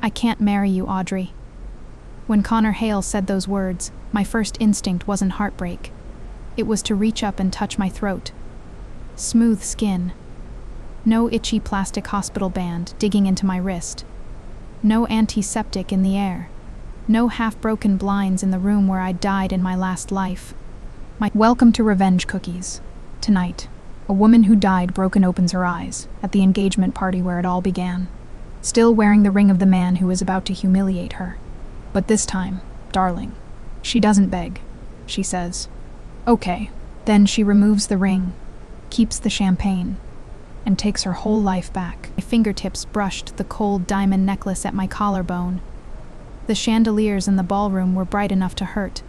I can't marry you, Audrey." When Connor Hale said those words, my first instinct wasn't heartbreak. It was to reach up and touch my throat. Smooth skin. No itchy plastic hospital band digging into my wrist. No antiseptic in the air. No half-broken blinds in the room where I died in my last life. Welcome to Revenge Cookies. Tonight, a woman who died broken opens her eyes at the engagement party where it all began, still wearing the ring of the man who is about to humiliate her. But this time, darling, she doesn't beg. She says, "Okay." Then she removes the ring, keeps the champagne, and takes her whole life back. My fingertips brushed the cold diamond necklace at my collarbone. The chandeliers in the ballroom were bright enough to hurt.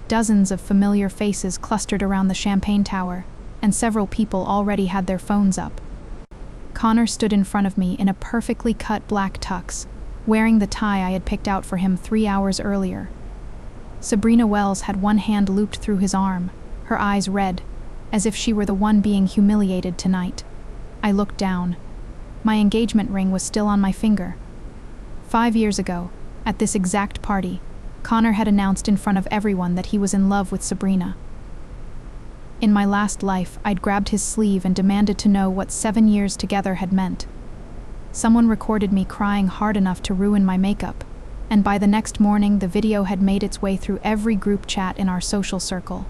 Dozens of familiar faces clustered around the champagne tower, and several people already had their phones up. Connor stood in front of me in a perfectly cut black tux, wearing the tie I had picked out for him 3 hours earlier. Sabrina Wells had one hand looped through his arm, her eyes red, as if she were the one being humiliated tonight. I looked down. My engagement ring was still on my finger. 5 years ago, at this exact party, Connor had announced in front of everyone that he was in love with Sabrina. In my last life, I'd grabbed his sleeve and demanded to know what 7 years together had meant. Someone recorded me crying hard enough to ruin my makeup, and by the next morning the video had made its way through every group chat in our social circle.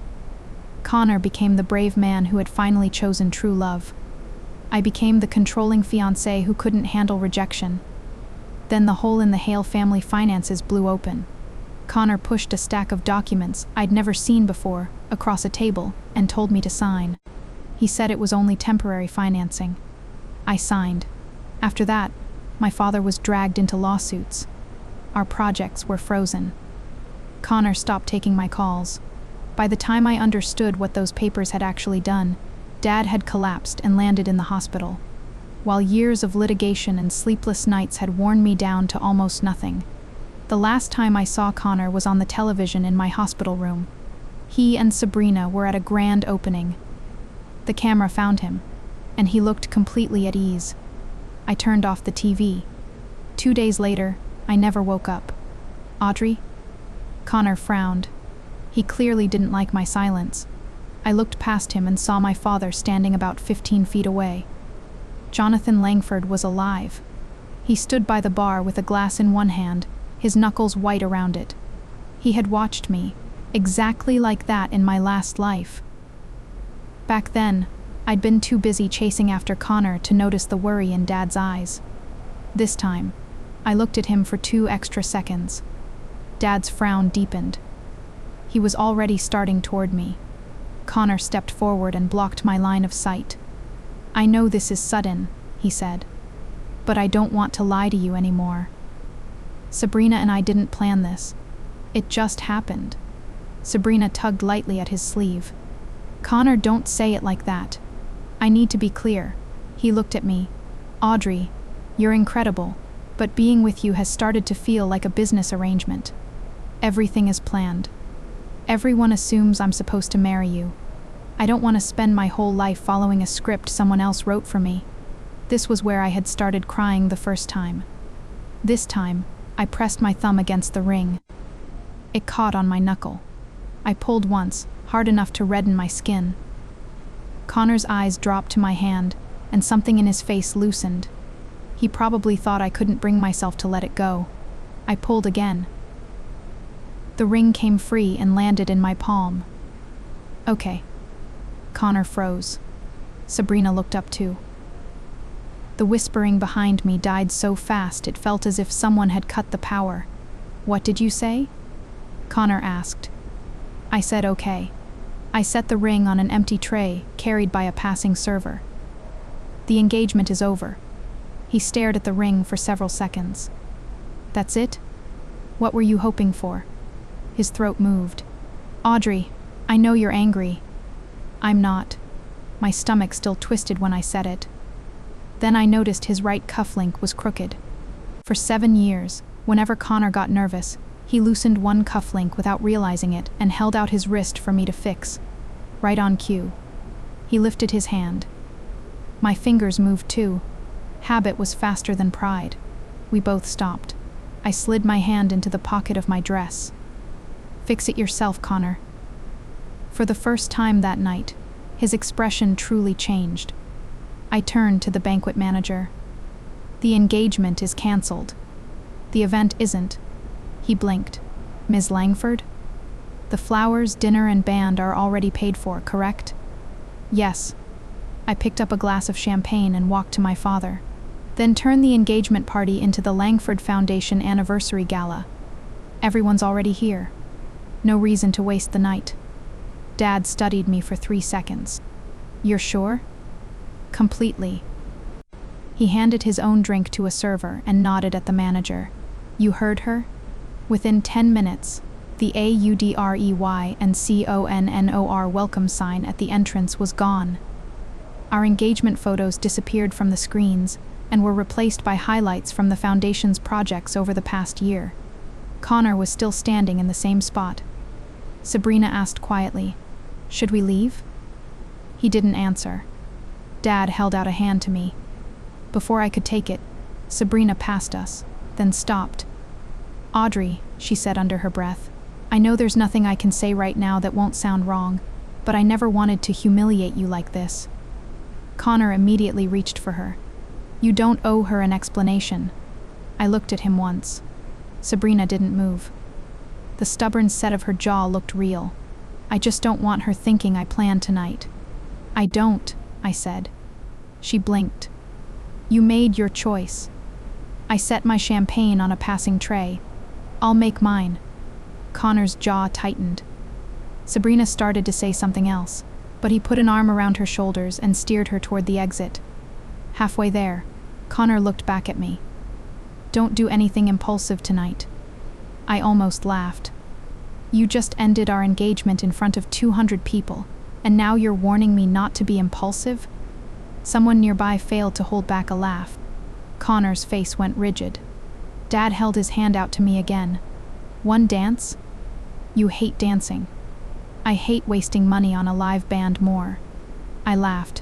Connor became the brave man who had finally chosen true love. I became the controlling fiancé who couldn't handle rejection. Then the hole in the Hale family finances blew open. Connor pushed a stack of documents I'd never seen before across a table and told me to sign. He said it was only temporary financing. I signed. After that, my father was dragged into lawsuits. Our projects were frozen. Connor stopped taking my calls. By the time I understood what those papers had actually done, Dad had collapsed and landed in the hospital, while years of litigation and sleepless nights had worn me down to almost nothing. The last time I saw Connor was on the television in my hospital room. He and Sabrina were at a grand opening. The camera found him, and he looked completely at ease. I turned off the TV. 2 days later, I never woke up. "Audrey?" Connor frowned. He clearly didn't like my silence. I looked past him and saw my father standing about 15 feet away. Jonathan Langford was alive. He stood by the bar with a glass in one hand, his knuckles white around it. He had watched me, exactly like that in my last life. Back then, I'd been too busy chasing after Connor to notice the worry in Dad's eyes. This time, I looked at him for 2 extra seconds. Dad's frown deepened. He was already starting toward me. Connor stepped forward and blocked my line of sight. "I know this is sudden," he said, "but I don't want to lie to you anymore. Sabrina and I didn't plan this. It just happened." Sabrina tugged lightly at his sleeve. "Connor, don't say it like that. I need to be clear." He looked at me. "Audrey, you're incredible, but being with you has started to feel like a business arrangement. Everything is planned. Everyone assumes I'm supposed to marry you. I don't want to spend my whole life following a script someone else wrote for me." This was where I had started crying the first time. This time, I pressed my thumb against the ring. It caught on my knuckle. I pulled once, hard enough to redden my skin. Connor's eyes dropped to my hand, and something in his face loosened. He probably thought I couldn't bring myself to let it go. I pulled again. The ring came free and landed in my palm. "Okay." Connor froze. Sabrina looked up too. The whispering behind me died so fast it felt as if someone had cut the power. "What did you say?" Connor asked. I said okay. I set the ring on an empty tray carried by a passing server. "The engagement is over." He stared at the ring for several seconds. "That's it? What were you hoping for?" His throat moved. "Audrey, I know you're angry." "I'm not." My stomach still twisted when I said it. Then I noticed his right cufflink was crooked. For 7 years, whenever Connor got nervous, he loosened one cufflink without realizing it and held out his wrist for me to fix. Right on cue. He lifted his hand. My fingers moved too. Habit was faster than pride. We both stopped. I slid my hand into the pocket of my dress. "Fix it yourself, Connor." For the first time that night, his expression truly changed. I turned to the banquet manager. "The engagement is cancelled." "The event isn't." He blinked. "Ms. Langford? The flowers, dinner, and band are already paid for, correct?" "Yes." I picked up a glass of champagne and walked to my father. "Then turn the engagement party into the Langford Foundation Anniversary Gala. Everyone's already here. No reason to waste the night." Dad studied me for 3 seconds. "You're sure?" "Completely." He handed his own drink to a server and nodded at the manager. "You heard her?" Within 10 minutes, the AUDREY and CONNOR welcome sign at the entrance was gone. Our engagement photos disappeared from the screens and were replaced by highlights from the Foundation's projects over the past year. Connor was still standing in the same spot. Sabrina asked quietly, "Should we leave?" He didn't answer. Dad held out a hand to me. Before I could take it, Sabrina passed us, then stopped. "Audrey," she said under her breath, "I know there's nothing I can say right now that won't sound wrong, but I never wanted to humiliate you like this." Connor immediately reached for her. "You don't owe her an explanation." I looked at him once. Sabrina didn't move. The stubborn set of her jaw looked real. "I just don't want her thinking I planned tonight." "I don't," I said. She blinked. "You made your choice." I set my champagne on a passing tray. "I'll make mine." Connor's jaw tightened. Sabrina started to say something else, but he put an arm around her shoulders and steered her toward the exit. Halfway there, Connor looked back at me. "Don't do anything impulsive tonight." I almost laughed. "You just ended our engagement in front of 200 people, and now you're warning me not to be impulsive?" Someone nearby failed to hold back a laugh. Connor's face went rigid. Dad held his hand out to me again. "One dance? You hate dancing." "I hate wasting money on a live band more." I laughed.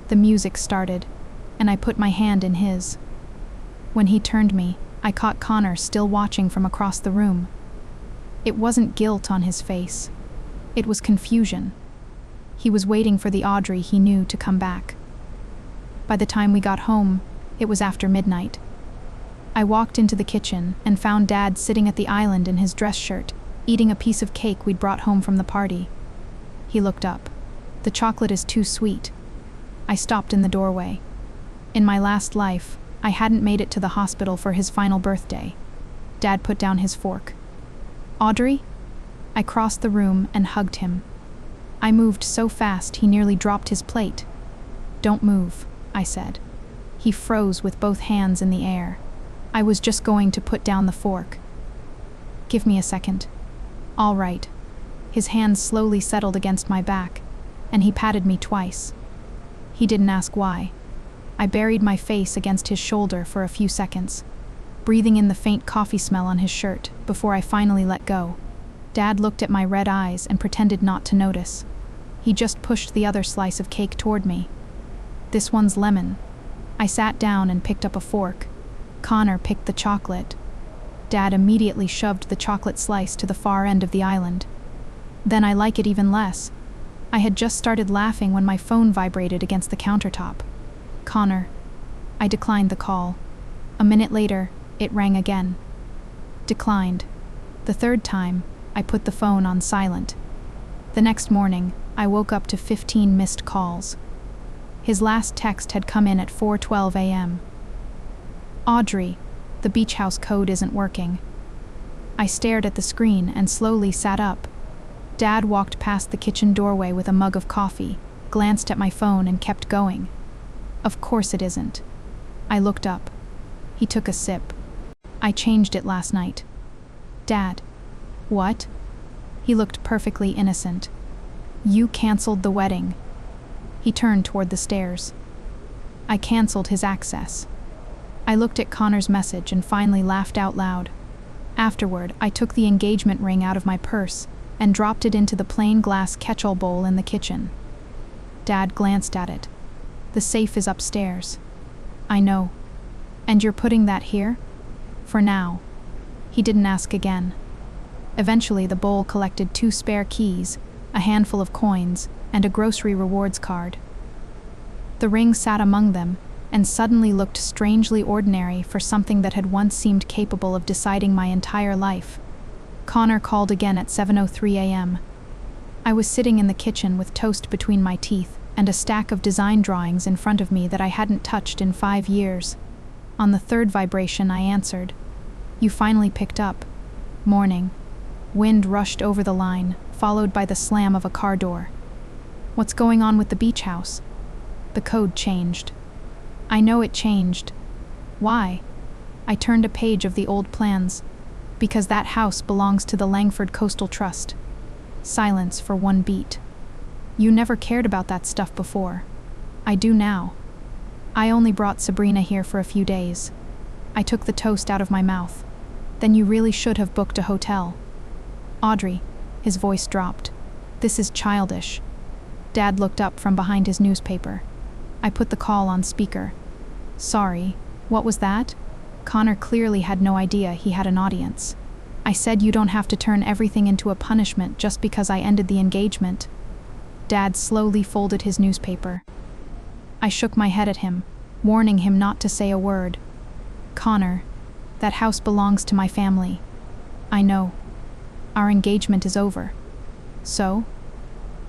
The music started, and I put my hand in his. When he turned me, I caught Connor still watching from across the room. It wasn't guilt on his face. It was confusion. He was waiting for the Audrey he knew to come back. By the time we got home, it was after midnight. I walked into the kitchen and found Dad sitting at the island in his dress shirt, eating a piece of cake we'd brought home from the party. He looked up. "The chocolate is too sweet." I stopped in the doorway. In my last life, I hadn't made it to the hospital for his final birthday. Dad put down his fork. "Audrey?" I crossed the room and hugged him. I moved so fast he nearly dropped his plate. "Don't move," I said. He froze with both hands in the air. I was just going to put down the fork. "Give me a second." "All right." His hands slowly settled against my back, and he patted me twice. He didn't ask why. I buried my face against his shoulder for a few seconds, breathing in the faint coffee smell on his shirt before I finally let go. Dad looked at my red eyes and pretended not to notice. He just pushed the other slice of cake toward me. "This one's lemon." I sat down and picked up a fork. Connor picked the chocolate. Dad immediately shoved the chocolate slice to the far end of the island. "Then I like it even less." I had just started laughing when my phone vibrated against the countertop. "Connor." I declined the call. A minute later, it rang again. Declined. The third time, I put the phone on silent. The next morning, I woke up to 15 missed calls. His last text had come in at 4:12 a.m. "Audrey, the beach house code isn't working." I stared at the screen and slowly sat up. Dad walked past the kitchen doorway with a mug of coffee, glanced at my phone and kept going. "Of course it isn't." I looked up. He took a sip. "I changed it last night." "Dad." "What?" He looked perfectly innocent. "You canceled the wedding." He turned toward the stairs. I canceled his access. I looked at Connor's message and finally laughed out loud. Afterward, I took the engagement ring out of my purse and dropped it into the plain glass catch-all bowl in the kitchen. Dad glanced at it. "The safe is upstairs." "I know." "And you're putting that here?" For now. He didn't ask again. Eventually, the bowl collected 2 spare keys, a handful of coins, and a grocery rewards card. The ring sat among them, and suddenly looked strangely ordinary for something that had once seemed capable of deciding my entire life. Connor called again at 7:03 a.m. I was sitting in the kitchen with toast between my teeth and a stack of design drawings in front of me that I hadn't touched in 5 years. On the 3rd vibration, I answered. "You finally picked up." Morning. Wind rushed over the line, followed by the slam of a car door. "What's going on with the beach house?" "The code changed." "I know it changed." "Why?" I turned a page of the old plans. "Because that house belongs to the Langford Coastal Trust." Silence for 1 beat. "You never cared about that stuff before." "I do now. I only brought Sabrina here for a few days." I took the toast out of my mouth. "Then you really should have booked a hotel." "Audrey," his voice dropped. "This is childish." Dad looked up from behind his newspaper. I put the call on speaker. "Sorry, what was that?" Connor clearly had no idea he had an audience. "I said you don't have to turn everything into a punishment just because I ended the engagement." Dad slowly folded his newspaper. I shook my head at him, warning him not to say a word. "Connor, that house belongs to my family." "I know. Our engagement is over." "So?"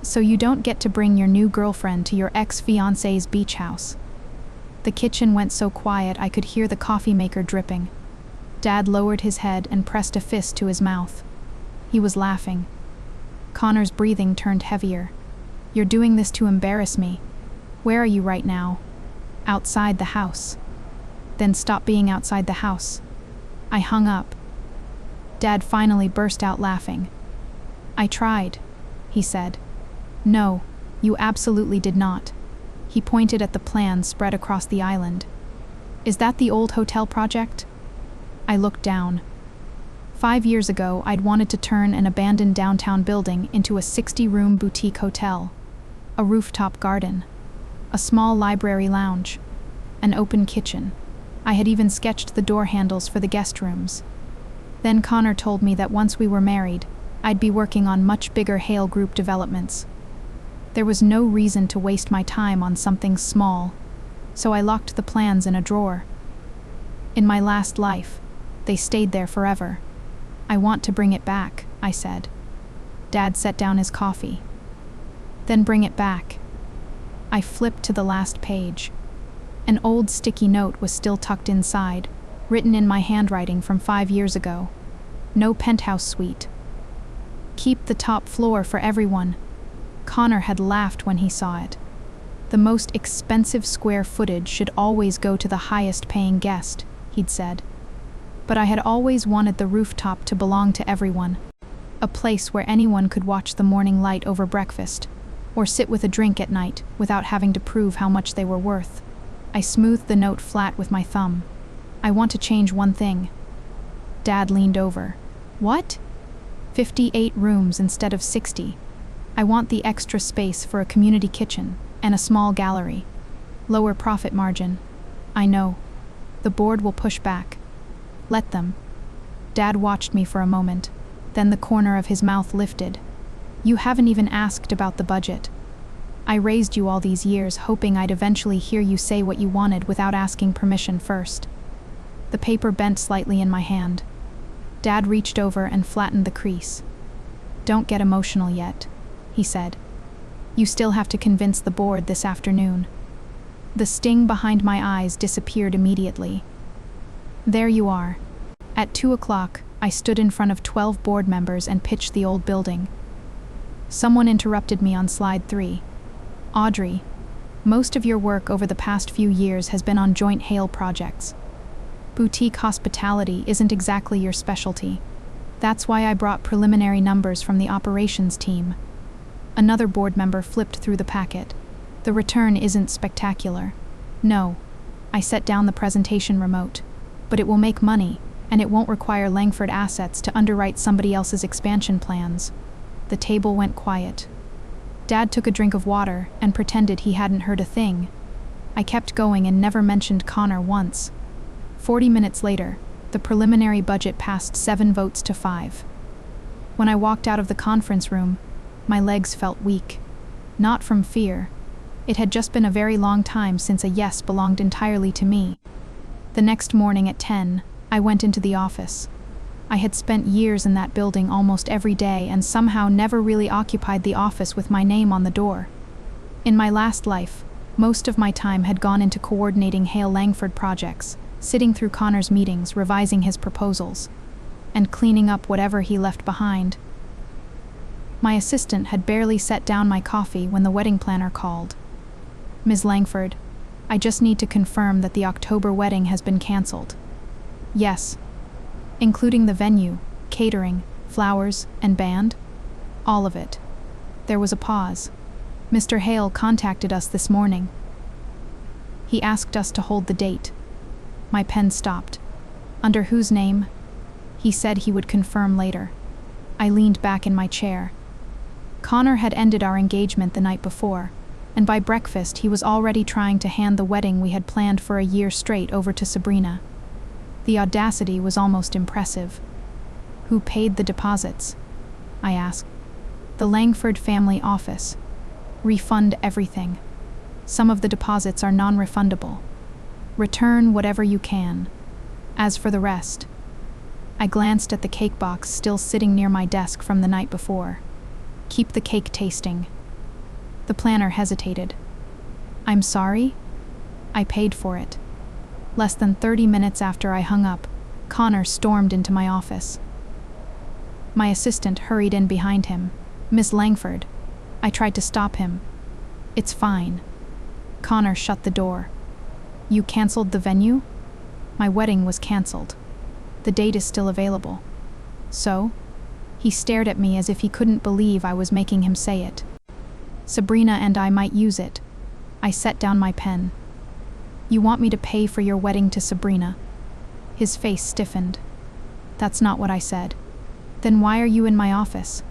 "So you don't get to bring your new girlfriend to your ex-fiancé's beach house." The kitchen went so quiet I could hear the coffee maker dripping. Dad lowered his head and pressed a fist to his mouth. He was laughing. Connor's breathing turned heavier. "You're doing this to embarrass me. Where are you right now?" "Outside the house." "Then stop being outside the house." I hung up. Dad finally burst out laughing. "I tried," he said. "No, you absolutely did not." He pointed at the plans spread across the island. "Is that the old hotel project?" I looked down. 5 years ago, I'd wanted to turn an abandoned downtown building into a 60-room boutique hotel. A rooftop garden. A small library lounge. An open kitchen. I had even sketched the door handles for the guest rooms. Then Connor told me that once we were married, I'd be working on much bigger Hale Group developments. There was no reason to waste my time on something small, so I locked the plans in a drawer. In my last life, they stayed there forever. "I want to bring it back," I said. Dad set down his coffee. "Then bring it back." I flipped to the last page. An old sticky note was still tucked inside, written in my handwriting from 5 years ago. "No penthouse suite. Keep the top floor for everyone." Connor had laughed when he saw it. "The most expensive square footage should always go to the highest paying guest," he'd said. But I had always wanted the rooftop to belong to everyone. A place where anyone could watch the morning light over breakfast, or sit with a drink at night without having to prove how much they were worth. I smoothed the note flat with my thumb. "I want to change one thing." Dad leaned over. "What?" 58 rooms instead of 60. I want the extra space for a community kitchen and a small gallery. Lower profit margin. I know. The board will push back. Let them. Dad watched me for a moment, then the corner of his mouth lifted. "You haven't even asked about the budget. I raised you all these years hoping I'd eventually hear you say what you wanted without asking permission first." The paper bent slightly in my hand. Dad reached over and flattened the crease. "Don't get emotional yet," he said. "You still have to convince the board this afternoon." The sting behind my eyes disappeared immediately. There you are. At 2 o'clock, I stood in front of 12 board members and pitched the old building. Someone interrupted me on slide 3. "Audrey, most of your work over the past few years has been on joint Hale projects. Boutique hospitality isn't exactly your specialty. That's why I brought preliminary numbers from the operations team." Another board member flipped through the packet. "The return isn't spectacular." "No." I set down the presentation remote. "But it will make money, and it won't require Langford assets to underwrite somebody else's expansion plans." The table went quiet. Dad took a drink of water and pretended he hadn't heard a thing. I kept going and never mentioned Connor once. 40 minutes later, The preliminary budget passed 7 votes to 5. When I walked out of the conference room, my legs felt weak. Not from fear. It had just been a very long time since a yes belonged entirely to me. The next morning at 10, I went into the office. I had spent years in that building almost every day and somehow never really occupied the office with my name on the door. In my last life, most of my time had gone into coordinating Hale Langford projects, sitting through Connor's meetings, revising his proposals, and cleaning up whatever he left behind. My assistant had barely set down my coffee when the wedding planner called. "Ms. Langford, I just need to confirm that the October wedding has been canceled." "Yes." "Including the venue, catering, flowers, and band?" "All of it." There was a pause. "Mr. Hale contacted us this morning. He asked us to hold the date." My pen stopped. "Under whose name?" "He said he would confirm later." I leaned back in my chair. Connor had ended our engagement the night before, and by breakfast he was already trying to hand the wedding we had planned for a year straight over to Sabrina. The audacity was almost impressive. "Who paid the deposits?" I asked. "The Langford family office. Refund everything. Some of the deposits are non-refundable. Return whatever you can. As for the rest..." I glanced at the cake box still sitting near my desk from the night before. "Keep the cake tasting." The planner hesitated. "I'm sorry? I paid for it." Less than 30 minutes after I hung up, Connor stormed into my office. My assistant hurried in behind him. "Miss Langford." I tried to stop him. "It's fine." Connor shut the door. "You canceled the venue?" "My wedding was canceled. The date is still available." "So?" He stared at me as if he couldn't believe I was making him say it. "Sabrina and I might use it." I set down my pen. "You want me to pay for your wedding to Sabrina?" His face stiffened. "That's not what I said." "Then why are you in my office?"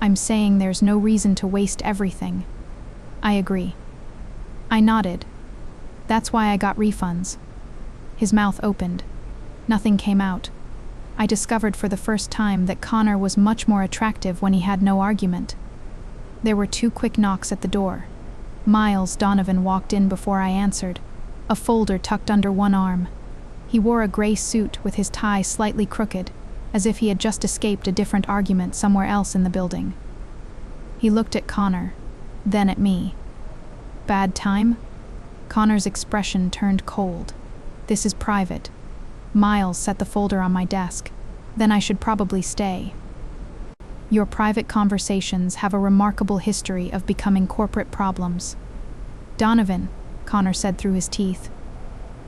"I'm saying there's no reason to waste everything." "I agree." I nodded. "That's why I got refunds." His mouth opened. Nothing came out. I discovered for the first time that Connor was much more attractive when he had no argument. There were 2 quick knocks at the door. Miles Donovan walked in before I answered, a folder tucked under one arm. He wore a gray suit with his tie slightly crooked, as if he had just escaped a different argument somewhere else in the building. He looked at Connor, then at me. "Bad time?" Connor's expression turned cold. "This is private." Miles set the folder on my desk. "Then I should probably stay." "Your private conversations have a remarkable history of becoming corporate problems." "Donovan," Connor said through his teeth.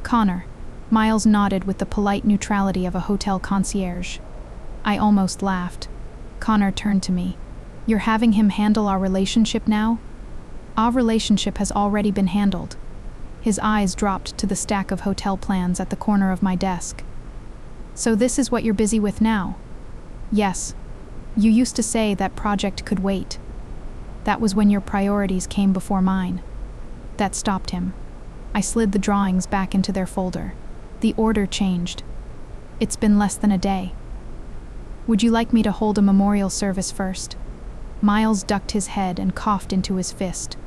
"Connor." Miles nodded with the polite neutrality of a hotel concierge. I almost laughed. Connor turned to me. "You're having him handle our relationship now?" "Our relationship has already been handled." His eyes dropped to the stack of hotel plans at the corner of my desk. "So this is what you're busy with now?" "Yes. You used to say that project could wait. That was when your priorities came before mine." That stopped him. I slid the drawings back into their folder. The order changed. "It's been less than a day. Would you like me to hold a memorial service first?" Miles ducked his head and coughed into his fist.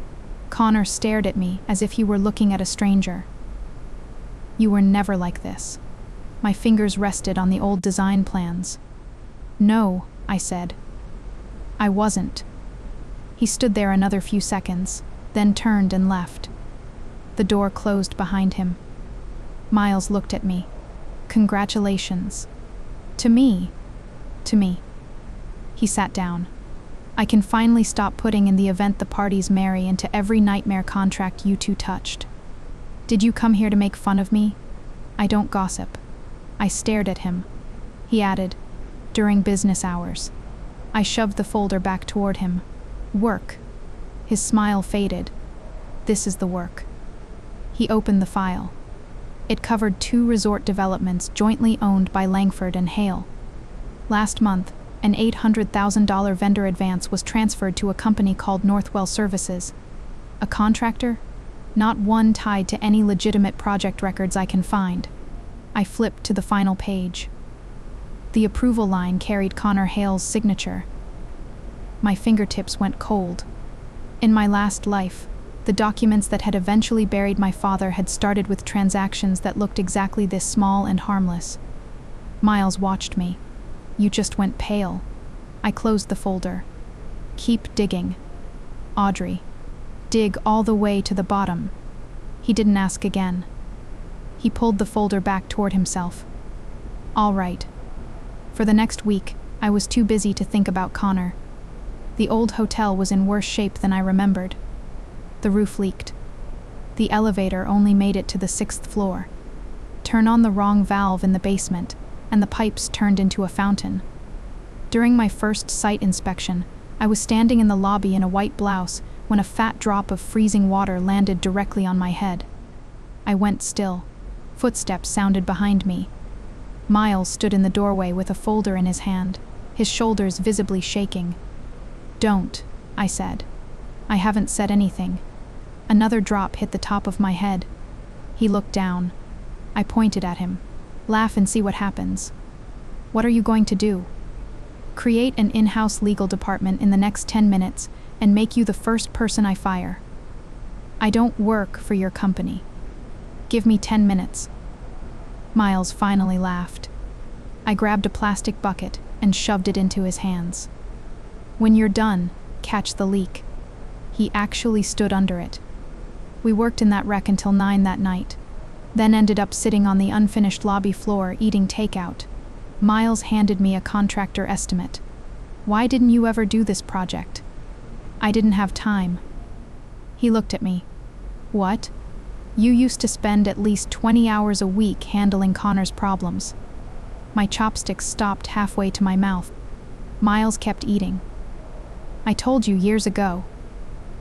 Connor stared at me as if he were looking at a stranger. "You were never like this." My fingers rested on the old design plans. "No," I said. "I wasn't." He stood there another few seconds, then turned and left. The door closed behind him. Miles looked at me. "Congratulations." "To me." "To me." He sat down. "I can finally stop putting in the event the parties marry into every nightmare contract you two touched. Did you come here to make fun of me? I don't gossip." I stared at him. He added, "During business hours." I shoved the folder back toward him. "Work." His smile faded. "This is the work." He opened the file. It covered 2 resort developments jointly owned by Langford and Hale. Last month, an $800,000 vendor advance was transferred to a company called Northwell Services. A contractor? Not one tied to any legitimate project records I can find. I flipped to the final page. The approval line carried Connor Hale's signature. My fingertips went cold. In my last life, the documents that had eventually buried my father had started with transactions that looked exactly this small and harmless. Miles watched me. You just went pale. I closed the folder. Keep digging. Audrey. Dig all the way to the bottom. He didn't ask again. He pulled the folder back toward himself. All right. For the next week, I was too busy to think about Connor. The old hotel was in worse shape than I remembered. The roof leaked. The elevator only made it to the 6th floor. Turn on the wrong valve in the basement, and the pipes turned into a fountain. During my first site inspection, I was standing in the lobby in a white blouse when a fat drop of freezing water landed directly on my head. I went still. Footsteps sounded behind me. Miles stood in the doorway with a folder in his hand, his shoulders visibly shaking. Don't, I said. I haven't said anything. Another drop hit the top of my head. He looked down. I pointed at him. Laugh and see what happens. What are you going to do? Create an in-house legal department in the next 10 minutes and make you the first person I fire. I don't work for your company. Give me 10 minutes. Miles finally laughed. I grabbed a plastic bucket and shoved it into his hands. When you're done, catch the leak. He actually stood under it. We worked in that wreck until 9 that night, then ended up sitting on the unfinished lobby floor eating takeout. Miles handed me a contractor estimate. Why didn't you ever do this project? I didn't have time. He looked at me. What? You used to spend at least 20 hours a week handling Connor's problems. My chopsticks stopped halfway to my mouth. Miles kept eating. I told you years ago.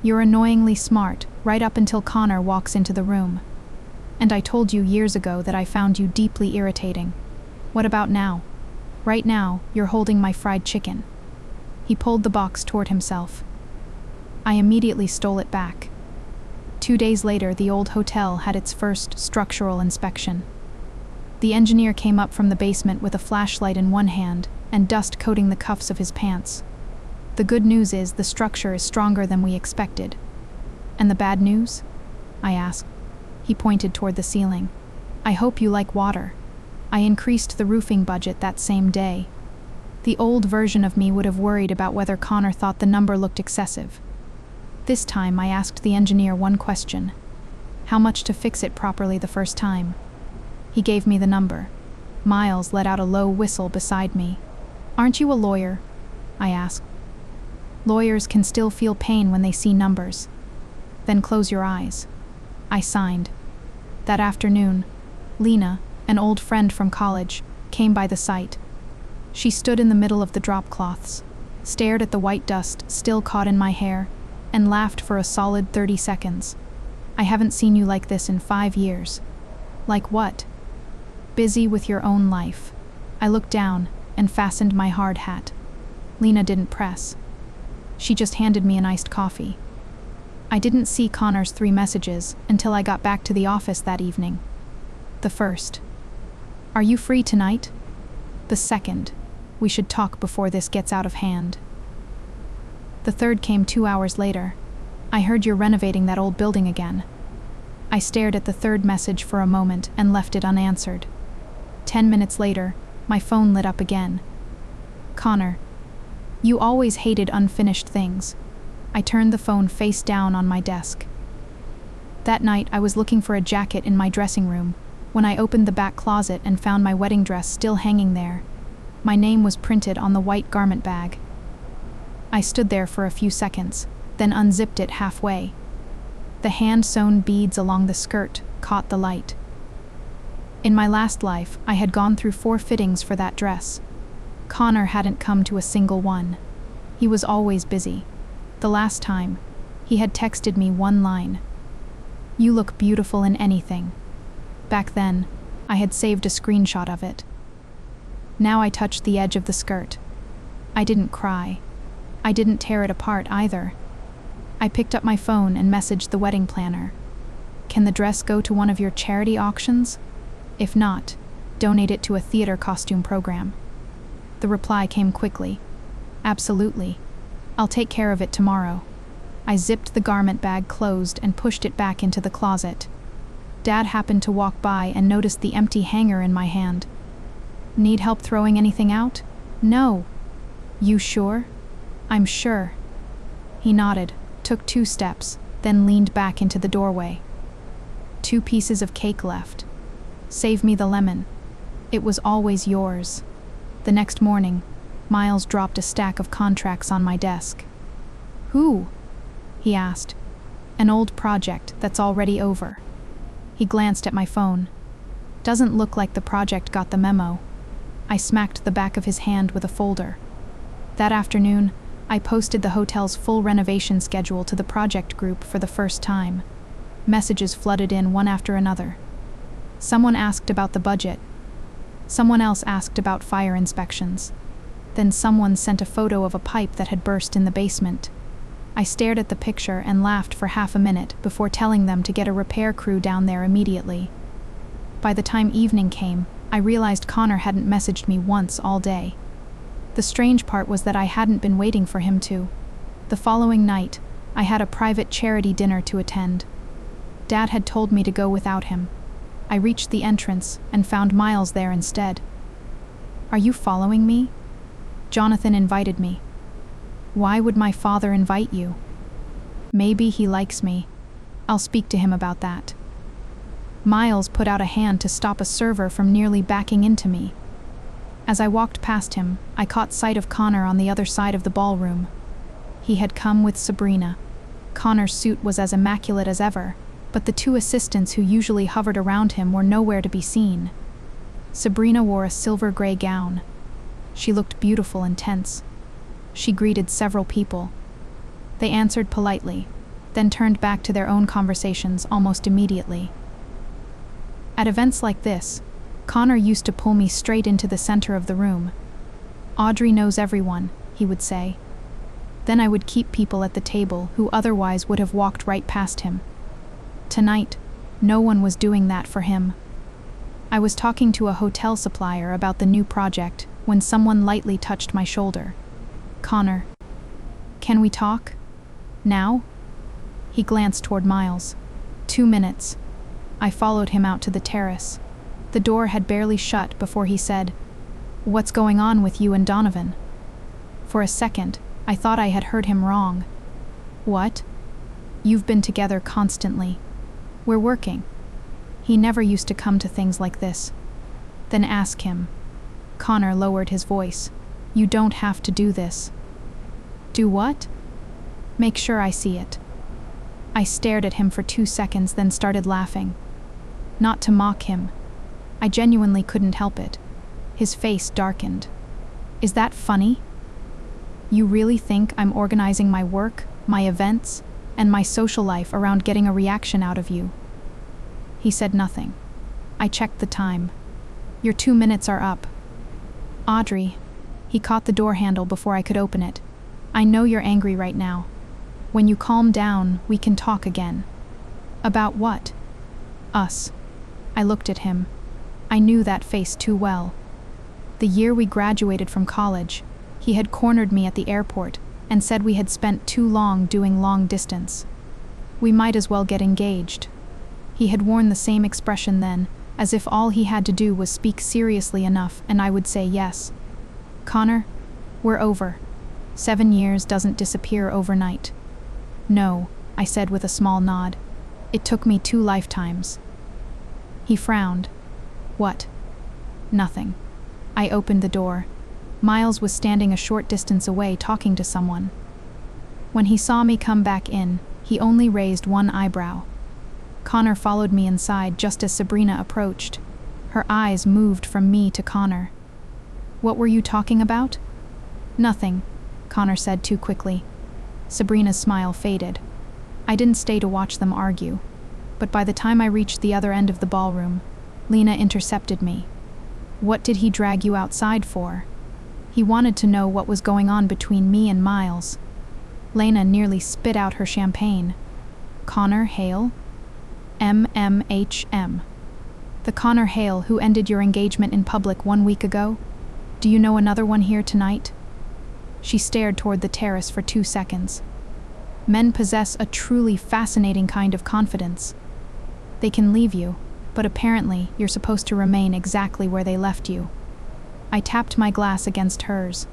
You're annoyingly smart, right up until Connor walks into the room. And I told you years ago that I found you deeply irritating. What about now? Right now, you're holding my fried chicken. He pulled the box toward himself. I immediately stole it back. 2 days later, the old hotel had its first structural inspection. The engineer came up from the basement with a flashlight in one hand and dust coating the cuffs of his pants. The good news is the structure is stronger than we expected. And the bad news? I asked. He pointed toward the ceiling. I hope you like water. I increased the roofing budget that same day. The old version of me would have worried about whether Connor thought the number looked excessive. This time I asked the engineer one question. How much to fix it properly the first time? He gave me the number. Miles let out a low whistle beside me. Aren't you a lawyer? I asked. Lawyers can still feel pain when they see numbers. Then close your eyes. I signed. That afternoon, Lena, an old friend from college, came by the site. She stood in the middle of the drop cloths, stared at the white dust still caught in my hair, and laughed for a solid 30 seconds. I haven't seen you like this in 5 years. Like what? Busy with your own life. I looked down and fastened my hard hat. Lena didn't press. She just handed me an iced coffee. I didn't see Connor's 3 messages until I got back to the office that evening. The first. Are you free tonight? The second. We should talk before this gets out of hand. The third came 2 hours later. I heard you're renovating that old building again. I stared at the third message for a moment and left it unanswered. 10 minutes later, my phone lit up again. Connor, you always hated unfinished things. I turned the phone face down on my desk. That night, I was looking for a jacket in my dressing room when I opened the back closet and found my wedding dress still hanging there. My name was printed on the white garment bag. I stood there for a few seconds, then unzipped it halfway. The hand-sewn beads along the skirt caught the light. In my last life, I had gone through 4 fittings for that dress. Connor hadn't come to a single one. He was always busy. The last time, he had texted me one line. You look beautiful in anything. Back then, I had saved a screenshot of it. Now I touched the edge of the skirt. I didn't cry. I didn't tear it apart either. I picked up my phone and messaged the wedding planner. Can the dress go to one of your charity auctions? If not, donate it to a theater costume program. The reply came quickly. Absolutely. I'll take care of it tomorrow. I zipped the garment bag closed and pushed it back into the closet. Dad happened to walk by and noticed the empty hanger in my hand. Need help throwing anything out? No. You sure? I'm sure. He nodded, took 2 steps, then leaned back into the doorway. 2 pieces of cake left. Save me the lemon. It was always yours. The next morning, Miles dropped a stack of contracts on my desk. Who? He asked. An old project that's already over. He glanced at my phone. Doesn't look like the project got the memo. I smacked the back of his hand with a folder. That afternoon, I posted the hotel's full renovation schedule to the project group for the first time. Messages flooded in one after another. Someone asked about the budget. Someone else asked about fire inspections. Then someone sent a photo of a pipe that had burst in the basement. I stared at the picture and laughed for half a minute before telling them to get a repair crew down there immediately. By the time evening came, I realized Connor hadn't messaged me once all day. The strange part was that I hadn't been waiting for him to. The following night, I had a private charity dinner to attend. Dad had told me to go without him. I reached the entrance and found Miles there instead. Are you following me? Jonathan invited me. Why would my father invite you? Maybe he likes me. I'll speak to him about that. Miles put out a hand to stop a server from nearly backing into me. As I walked past him, I caught sight of Connor on the other side of the ballroom. He had come with Sabrina. Connor's suit was as immaculate as ever, but the 2 assistants who usually hovered around him were nowhere to be seen. Sabrina wore a silver-gray gown. She looked beautiful and tense. She greeted several people. They answered politely, then turned back to their own conversations almost immediately. At events like this, Connor used to pull me straight into the center of the room. Audrey knows everyone, he would say. Then I would keep people at the table who otherwise would have walked right past him. Tonight, no one was doing that for him. I was talking to a hotel supplier about the new project when someone lightly touched my shoulder. Connor. Can we talk? Now? He glanced toward Miles. 2 minutes. I followed him out to the terrace. The door had barely shut before he said, What's going on with you and Donovan? For a second, I thought I had heard him wrong. What? You've been together constantly. We're working. He never used to come to things like this. Then ask him. Connor lowered his voice. You don't have to do this. Do what? Make sure I see it. I stared at him for 2 seconds, then started laughing. Not to mock him. I genuinely couldn't help it. His face darkened. Is that funny? You really think I'm organizing my work, my events, and my social life around getting a reaction out of you? He said nothing. I checked the time. Your 2 minutes are up. Audrey. He caught the door handle before I could open it. I know you're angry right now. When you calm down, we can talk again. About what? Us. I looked at him. I knew that face too well. The year we graduated from college, he had cornered me at the airport and said we had spent too long doing long distance. We might as well get engaged. He had worn the same expression then, as if all he had to do was speak seriously enough and I would say yes. Connor, we're over. 7 years doesn't disappear overnight. No, I said with a small nod. It took me 2 lifetimes. He frowned. What? Nothing. I opened the door. Miles was standing a short distance away talking to someone. When he saw me come back in, he only raised one eyebrow. Connor followed me inside just as Sabrina approached. Her eyes moved from me to Connor. What were you talking about? Nothing, Connor said too quickly. Sabrina's smile faded. I didn't stay to watch them argue, but by the time I reached the other end of the ballroom, Lena intercepted me. What did he drag you outside for? He wanted to know what was going on between me and Miles. Lena nearly spit out her champagne. Connor Hale? MMHM. The Connor Hale who ended your engagement in public 1 week ago? Do you know another one here tonight?" She stared toward the terrace for 2 seconds. Men possess a truly fascinating kind of confidence. They can leave you, but apparently you're supposed to remain exactly where they left you. I tapped my glass against hers.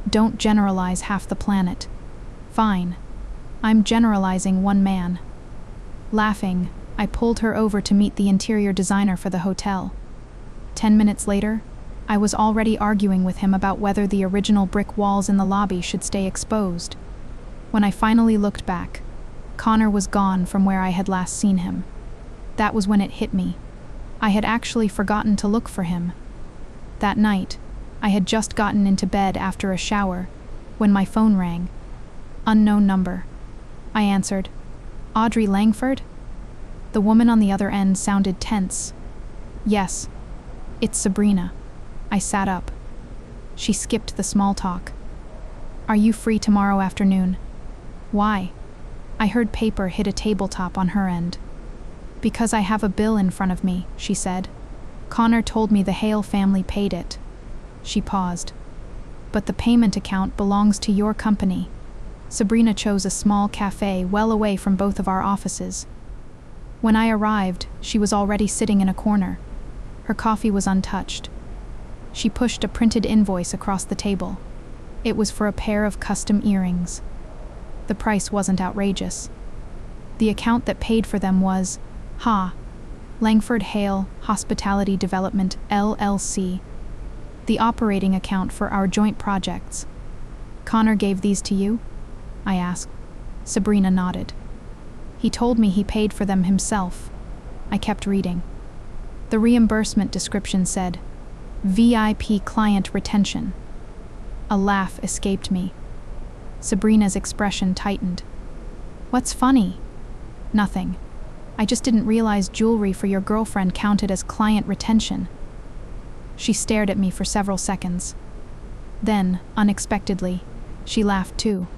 Don't generalize half the planet. Fine. I'm generalizing one man. Laughing, I pulled her over to meet the interior designer for the hotel. 10 minutes later, I was already arguing with him about whether the original brick walls in the lobby should stay exposed. When I finally looked back, Connor was gone from where I had last seen him. That was when it hit me. I had actually forgotten to look for him. That night, I had just gotten into bed after a shower, when my phone rang. Unknown number. I answered. "Audrey Langford?" The woman on the other end sounded tense. "Yes, it's Sabrina." I sat up. She skipped the small talk. "Are you free tomorrow afternoon?" "Why?" I heard paper hit a tabletop on her end. "Because I have a bill in front of me," she said. "Connor told me the Hale family paid it." She paused. "But the payment account belongs to your company." Sabrina chose a small cafe well away from both of our offices. When I arrived, she was already sitting in a corner. Her coffee was untouched. She pushed a printed invoice across the table. It was for a pair of custom earrings. The price wasn't outrageous. The account that paid for them was Langford Hale Hospitality Development LLC, the operating account for our joint projects. "Connor gave these to you?" I asked. Sabrina nodded. "He told me he paid for them himself." I kept reading. The reimbursement description said, "VIP client retention." A laugh escaped me. Sabrina's expression tightened. "What's funny?" "Nothing. I just didn't realize jewelry for your girlfriend counted as client retention." She stared at me for several seconds. Then, unexpectedly, she laughed too.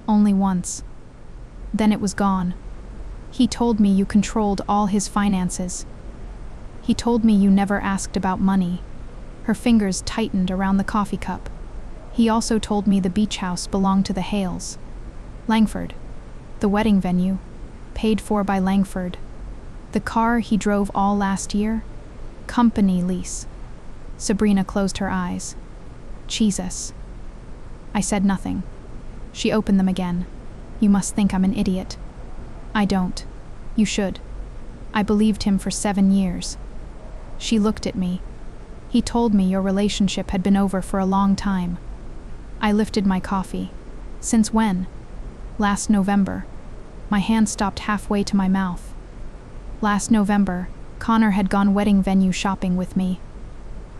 Only once. Then it was gone. "He told me you controlled all his finances. He told me you never asked about money." Her fingers tightened around the coffee cup. "He also told me the beach house belonged to the Hales. Langford. The wedding venue. Paid for by Langford. The car he drove all last year. Company lease." Sabrina closed her eyes. "Jesus." I said nothing. She opened them again. "You must think I'm an idiot." "I don't. You should. I believed him for 7 years." She looked at me. "He told me your relationship had been over for a long time." I lifted my coffee. "Since when?" "Last November." My hand stopped halfway to my mouth. Last November, Connor had gone wedding venue shopping with me.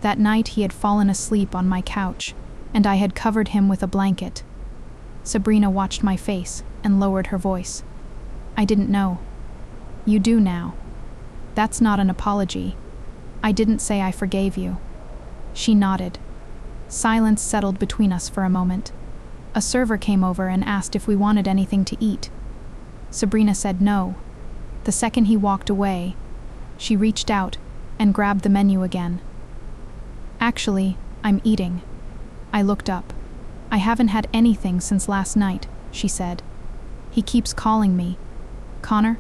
That night he had fallen asleep on my couch, and I had covered him with a blanket. Sabrina watched my face and lowered her voice. "I didn't know." "You do now." "That's not an apology. I didn't say I forgave you." She nodded. Silence settled between us for a moment. A server came over and asked if we wanted anything to eat. Sabrina said no. The second he walked away, she reached out and grabbed the menu again. "Actually, I'm eating." I looked up. "I haven't had anything since last night," she said. "He keeps calling me. Connor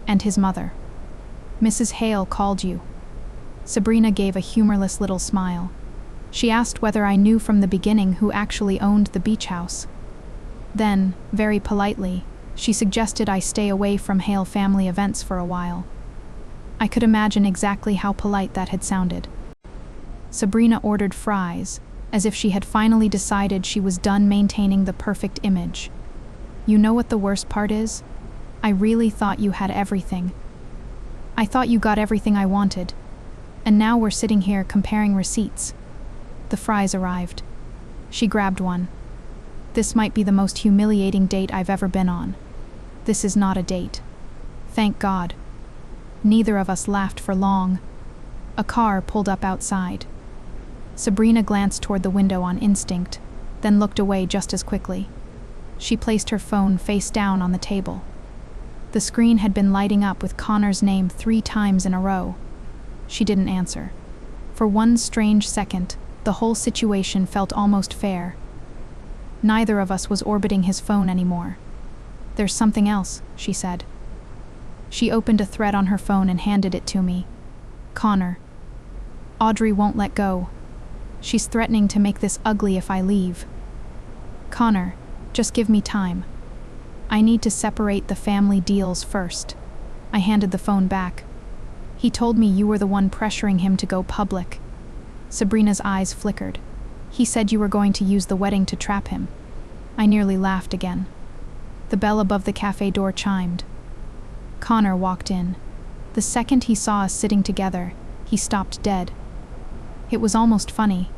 and his mother." "Mrs. Hale called you." Sabrina gave a humorless little smile. She asked whether I knew from the beginning who actually owned the beach house. Then, very politely, she suggested I stay away from Hale family events for a while. I could imagine exactly how polite that had sounded. Sabrina ordered fries, as if she had finally decided she was done maintaining the perfect image. "You know what the worst part is? I really thought you had everything. I thought you got everything I wanted. And now we're sitting here comparing receipts." The fries arrived. She grabbed one. "This might be the most humiliating date I've ever been on. This is not a date." Thank God. Neither of us laughed for long. A car pulled up outside. Sabrina glanced toward the window on instinct, then looked away just as quickly. She placed her phone face down on the table. The screen had been lighting up with Connor's name 3 times in a row. She didn't answer. For one strange second, the whole situation felt almost fair. Neither of us was orbiting his phone anymore. "There's something else," she said. She opened a thread on her phone and handed it to me. "Connor. Audrey won't let go. She's threatening to make this ugly if I leave. Connor, just give me time. I need to separate the family deals first." I handed the phone back. "He told me you were the one pressuring him to go public." Sabrina's eyes flickered. "He said you were going to use the wedding to trap him." I nearly laughed again. The bell above the cafe door chimed. Connor walked in. The second he saw us sitting together, he stopped dead. It was almost funny.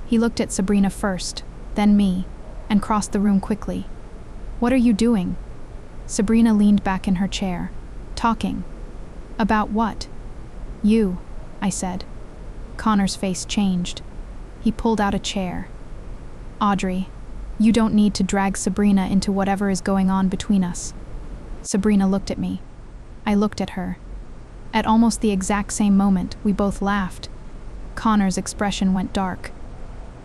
He looked at Sabrina first, then me, and crossed the room quickly. "What are you doing?" Sabrina leaned back in her chair. "Talking." "About what?" "You," I said. Connor's face changed. He pulled out a chair. "Audrey, you don't need to drag Sabrina into whatever is going on between us." Sabrina looked at me. I looked at her. At almost the exact same moment, we both laughed. Connor's expression went dark.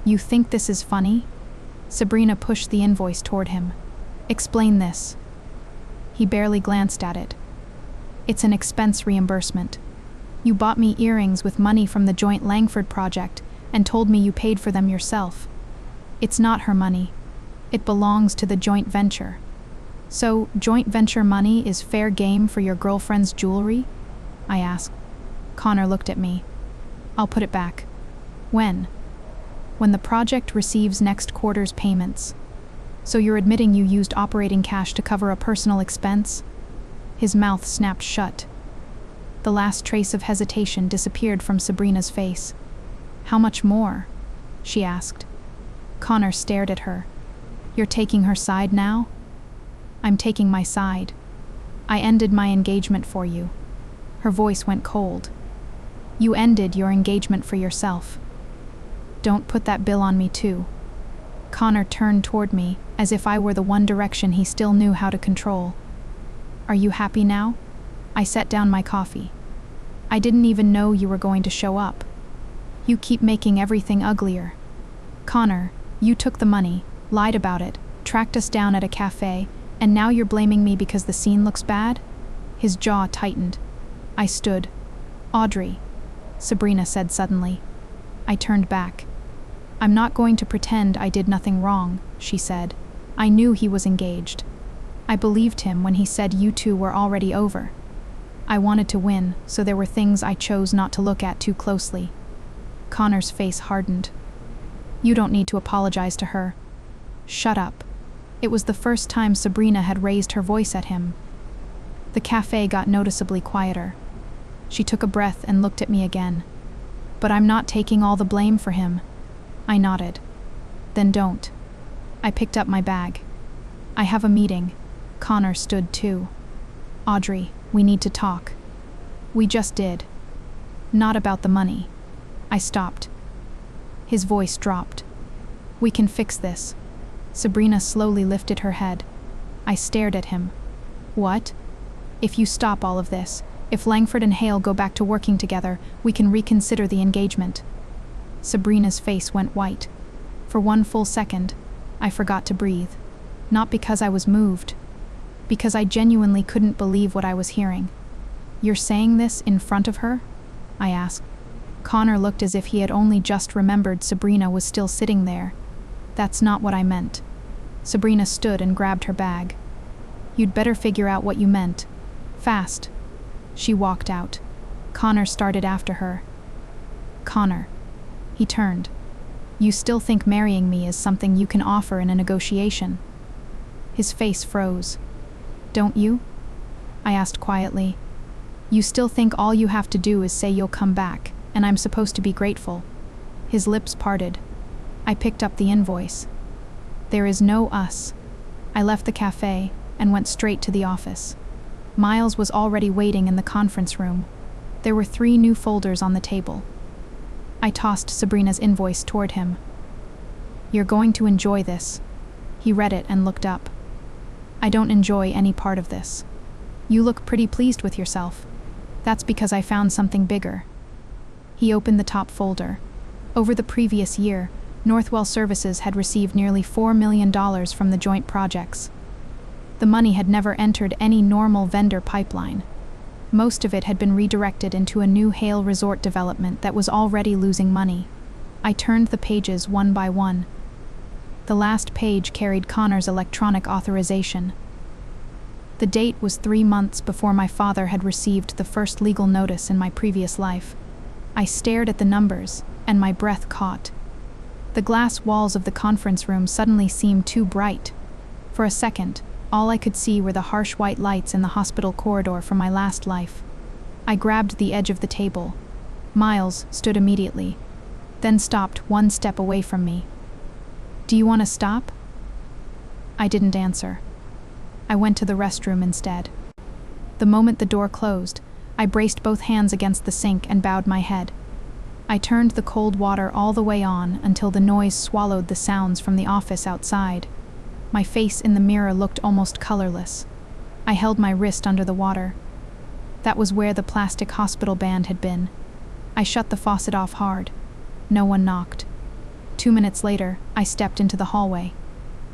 "You think this is funny?" Sabrina pushed the invoice toward him. "Explain this." He barely glanced at it. "It's an expense reimbursement. You bought me earrings with money from the joint Langford project and told me you paid for them yourself. It's not her money. It belongs to the joint venture. So, joint venture money is fair game for your girlfriend's jewelry?" I asked. Connor looked at me. "I'll put it back." "When?" "When the project receives next quarter's payments." "So you're admitting you used operating cash to cover a personal expense?" His mouth snapped shut. The last trace of hesitation disappeared from Sabrina's face. "How much more?" she asked. Connor stared at her. "You're taking her side now?" "I'm taking my side. I ended my engagement for you." Her voice went cold. "You ended your engagement for yourself. Don't put that bill on me too." Connor turned toward me, as if I were the one direction he still knew how to control. "Are you happy now?" I set down my coffee. "I didn't even know you were going to show up. You keep making everything uglier. Connor, you took the money, lied about it, tracked us down at a cafe, and now you're blaming me because the scene looks bad?" His jaw tightened. I stood. "Audrey," Sabrina said suddenly. I turned back. "I'm not going to pretend I did nothing wrong," she said. "I knew he was engaged. I believed him when he said you two were already over. I wanted to win, so there were things I chose not to look at too closely." Connor's face hardened. "You don't need to apologize to her." "Shut up." It was the first time Sabrina had raised her voice at him. The cafe got noticeably quieter. She took a breath and looked at me again. "But I'm not taking all the blame for him." I nodded. "Then don't." I picked up my bag. "I have a meeting." Connor stood too. "Audrey, we need to talk." "We just did." "Not about the money." I stopped. His voice dropped. "We can fix this." Sabrina slowly lifted her head. I stared at him. "What?" "If you stop all of this, if Langford and Hale go back to working together, we can reconsider the engagement." Sabrina's face went white. For one full second, I forgot to breathe. Not because I was moved, because I genuinely couldn't believe what I was hearing. "You're saying this in front of her?" I asked. Connor looked as if he had only just remembered Sabrina was still sitting there. "That's not what I meant." Sabrina stood and grabbed her bag. "You'd better figure out what you meant. Fast." She walked out. Connor started after her. "Connor." He turned. "You still think marrying me is something you can offer in a negotiation?" His face froze. "Don't you?" I asked quietly. "You still think all you have to do is say you'll come back, and I'm supposed to be grateful?" His lips parted. I picked up the invoice. "There is no us." I left the cafe and went straight to the office. Miles was already waiting in the conference room. There were 3 new folders on the table. I tossed Sabrina's invoice toward him. "You're going to enjoy this." He read it and looked up. "I don't enjoy any part of this. You look pretty pleased with yourself." "That's because I found something bigger." He opened the top folder. Over the previous year, Northwell Services had received nearly $4 million from the joint projects. The money had never entered any normal vendor pipeline. Most of it had been redirected into a new Hale resort development that was already losing money. I turned the pages one by one. The last page carried Connor's electronic authorization. The date was 3 months before my father had received the first legal notice in my previous life. I stared at the numbers, and my breath caught. The glass walls of the conference room suddenly seemed too bright. For a second, all I could see were the harsh white lights in the hospital corridor from my last life. I grabbed the edge of the table. Miles stood immediately, then stopped 1 step away from me. "Do you want to stop?" I didn't answer. I went to the restroom instead. The moment the door closed, I braced both hands against the sink and bowed my head. I turned the cold water all the way on until the noise swallowed the sounds from the office outside. My face in the mirror looked almost colorless. I held my wrist under the water. That was where the plastic hospital band had been. I shut the faucet off hard. No one knocked. 2 minutes later, I stepped into the hallway.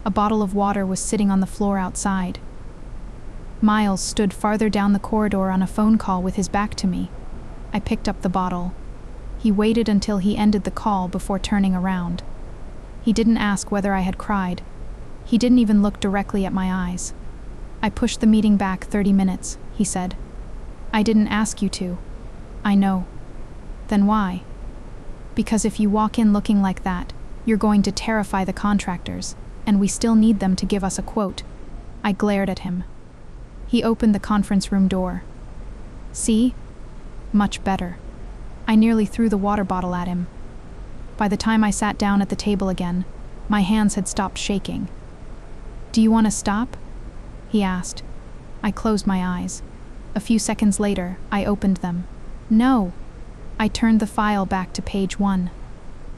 A bottle of water was sitting on the floor outside. Miles stood farther down the corridor on a phone call with his back to me. I picked up the bottle. He waited until he ended the call before turning around. He didn't ask whether I had cried. He didn't even look directly at my eyes. "I pushed the meeting back 30 minutes, he said. "I didn't ask you to." "I know." "Then why?" "Because if you walk in looking like that, you're going to terrify the contractors, and we still need them to give us a quote." I glared at him. He opened the conference room door. "See? Much better." I nearly threw the water bottle at him. By the time I sat down at the table again, my hands had stopped shaking. "Do you want to stop?" he asked. I closed my eyes. A few seconds later, I opened them. "No." I turned the file back to page 1.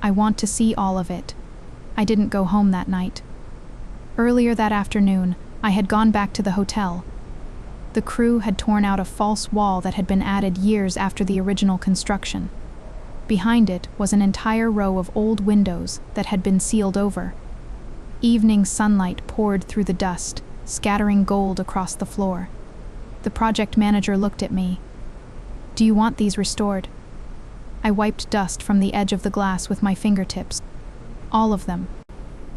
"I want to see all of it." I didn't go home that night. Earlier that afternoon, I had gone back to the hotel. The crew had torn out a false wall that had been added years after the original construction. Behind it was an entire row of old windows that had been sealed over. Evening sunlight poured through the dust, scattering gold across the floor. The project manager looked at me. "Do you want these restored?" I wiped dust from the edge of the glass with my fingertips. "All of them.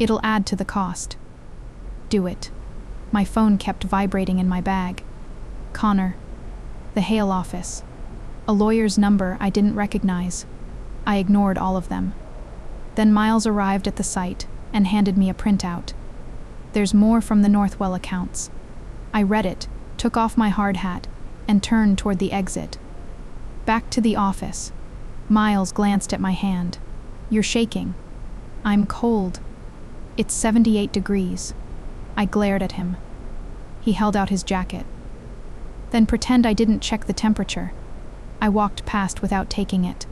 It'll add to the cost." "Do it." My phone kept vibrating in my bag. Connor. The Hale office. A lawyer's number I didn't recognize. I ignored all of them. Then Miles arrived at the site and handed me a printout. "There's more from the Northwell accounts." I read it, took off my hard hat, and turned toward the exit. Back to the office. Miles glanced at my hand. "You're shaking." "I'm cold." "It's 78 degrees. I glared at him. He held out his jacket. "Then pretend I didn't check the temperature." I walked past without taking it.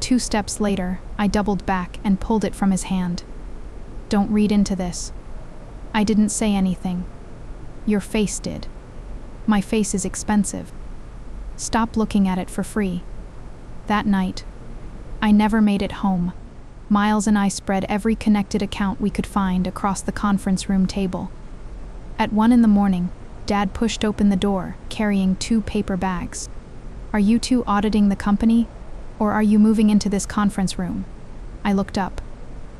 2 steps later, I doubled back and pulled it from his hand. "Don't read into this." I didn't say anything. "Your face did." "My face is expensive. Stop looking at it for free." That night, I never made it home. Miles and I spread every connected account we could find across the conference room table. At 1 in the morning, Dad pushed open the door, carrying 2 paper bags. "Are you two auditing the company? Or are you moving into this conference room?" I looked up.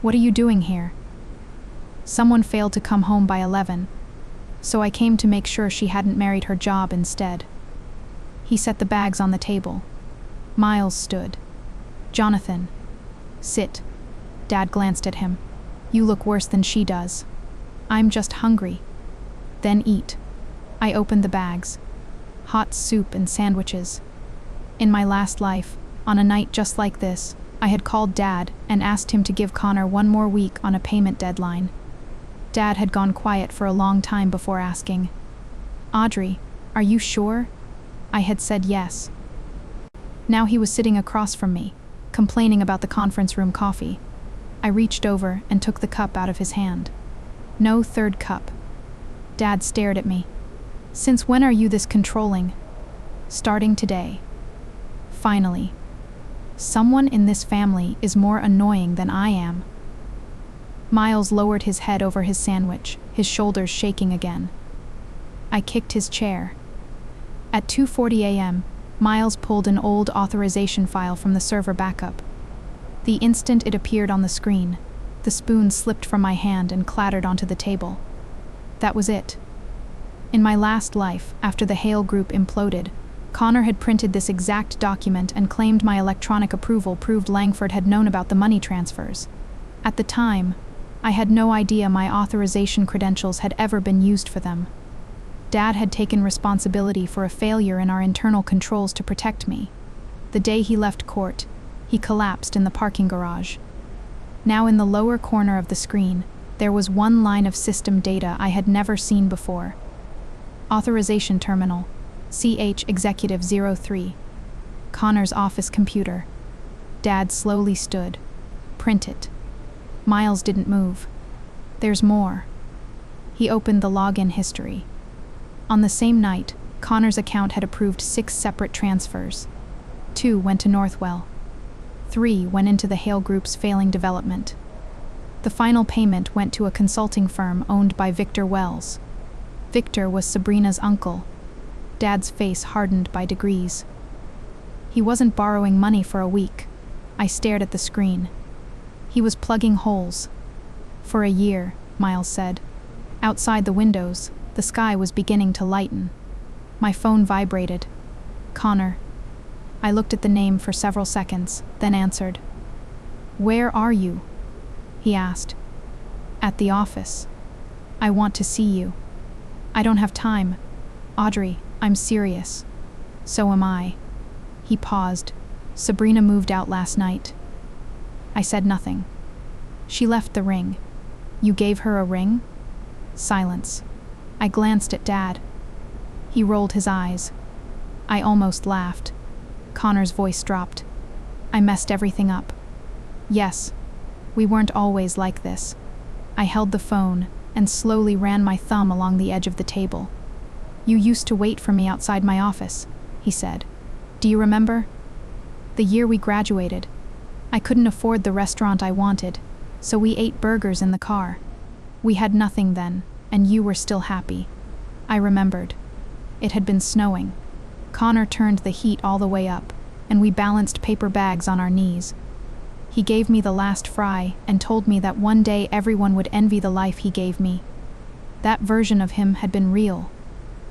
"What are you doing here?" "Someone failed to come home by 11, so I came to make sure she hadn't married her job instead." He set the bags on the table. Miles stood. "Jonathan, sit." Dad glanced at him. "You look worse than she does." "I'm just hungry." "Then eat." I opened the bags. Hot soup and sandwiches. In my last life, on a night just like this, I had called Dad and asked him to give Connor 1 more week on a payment deadline. Dad had gone quiet for a long time before asking, "Audrey, are you sure?" I had said yes. Now he was sitting across from me, complaining about the conference room coffee. I reached over and took the cup out of his hand. "No third cup." Dad stared at me. "Since when are you this controlling?" "Starting today." Finally. Someone in this family is more annoying than I am. Miles lowered his head over his sandwich, his shoulders shaking again. I kicked his chair. At 2:40 a.m., Miles pulled an old authorization file from the server backup. The instant it appeared on the screen, the spoon slipped from my hand and clattered onto the table. That was it. In my last life, after the Hale group imploded, Connor had printed this exact document and claimed my electronic approval proved Langford had known about the money transfers. At the time, I had no idea my authorization credentials had ever been used for them. Dad had taken responsibility for a failure in our internal controls to protect me. The day he left court, he collapsed in the parking garage. Now in the lower corner of the screen, there was one line of system data I had never seen before. Authorization Terminal, CH Executive 03. Connor's office computer. Dad slowly stood. Print it. Miles didn't move. There's more. He opened the login history. On the same night, Connor's account had approved 6 separate transfers. 2 went to Northwell. 3 went into the Hale Group's failing development. The final payment went to a consulting firm owned by Victor Wells. Victor was Sabrina's uncle. Dad's face hardened by degrees. He wasn't borrowing money for a week. I stared at the screen. He was plugging holes. For a year, Miles said. Outside the windows, the sky was beginning to lighten. My phone vibrated. Connor. I looked at the name for several seconds, then answered. "Where are you?" he asked. "At the office. I want to see you." "I don't have time. Audrey, I'm serious." "So am I." He paused. "Sabrina moved out last night." I said nothing. "She left the ring." "You gave her a ring?" Silence. I glanced at Dad. He rolled his eyes. I almost laughed. Connor's voice dropped. "I messed everything up." "Yes. We weren't always like this." I held the phone and slowly ran my thumb along the edge of the table. "You used to wait for me outside my office," he said. "Do you remember? The year we graduated. I couldn't afford the restaurant I wanted, so we ate burgers in the car. We had nothing then, and you were still happy." I remembered. It had been snowing. Connor turned the heat all the way up, and we balanced paper bags on our knees. He gave me the last fry and told me that one day everyone would envy the life he gave me. That version of him had been real.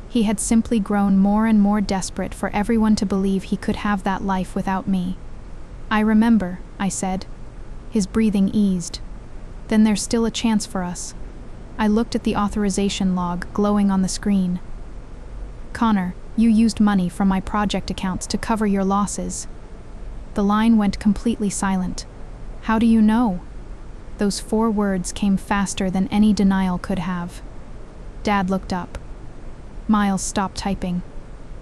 He had simply grown more and more desperate for everyone to believe he could have that life without me. "I remember," I said. His breathing eased. "Then there's still a chance for us." I looked at the authorization log glowing on the screen. "Connor, you used money from my project accounts to cover your losses." The line went completely silent. "How do you know?" Those 4 words came faster than any denial could have. Dad looked up. Miles stopped typing.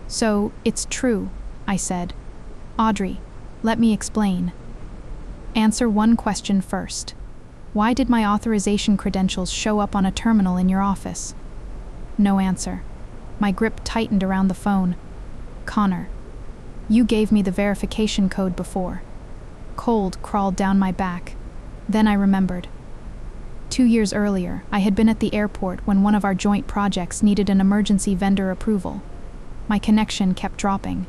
"So, it's true," I said. "Audrey, let me explain." "Answer one question first. Why did my authorization credentials show up on a terminal in your office?" No answer. My grip tightened around the phone. "Connor, you gave me the verification code before." Cold crawled down my back. Then I remembered. 2 years earlier, I had been at the airport when one of our joint projects needed an emergency vendor approval. My connection kept dropping.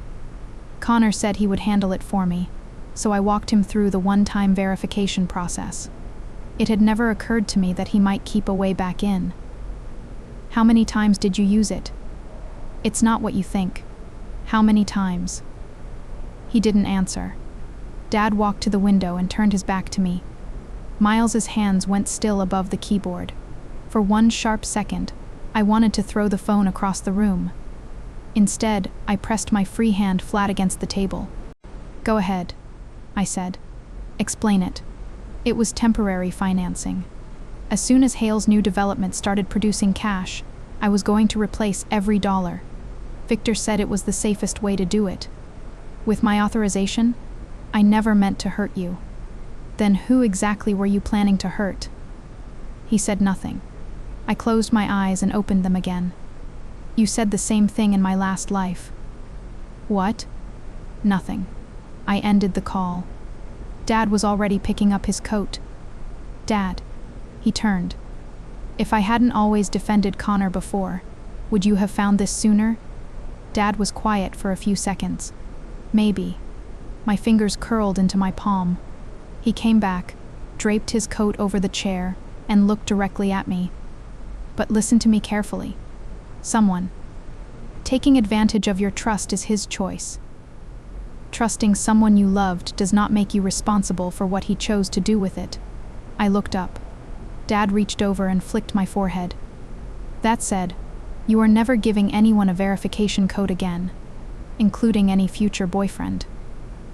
Connor said he would handle it for me, so I walked him through the one-time verification process. It had never occurred to me that he might keep a way back in. "How many times did you use it?" "It's not what you think." "How many times?" He didn't answer. Dad walked to the window and turned his back to me. Miles's hands went still above the keyboard. For one sharp second, I wanted to throw the phone across the room. Instead, I pressed my free hand flat against the table. "Go ahead," I said. "Explain it." It was temporary financing. As soon as Hale's new development started producing cash, I was going to replace every dollar. Victor said it was the safest way to do it. With my authorization, I never meant to hurt you. Then who exactly were you planning to hurt? He said nothing. I closed my eyes and opened them again. "You said the same thing in my last life." "What?" "Nothing." I ended the call. Dad was already picking up his coat. Dad. He turned. If I hadn't always defended Connor before, would you have found this sooner? Dad was quiet for a few seconds. Maybe. My fingers curled into my palm. He came back, draped his coat over the chair, and looked directly at me. But listen to me carefully. Someone. Taking advantage of your trust is his choice. Trusting someone you loved does not make you responsible for what he chose to do with it. I looked up. Dad reached over and flicked my forehead. That said, you are never giving anyone a verification code again, including any future boyfriend.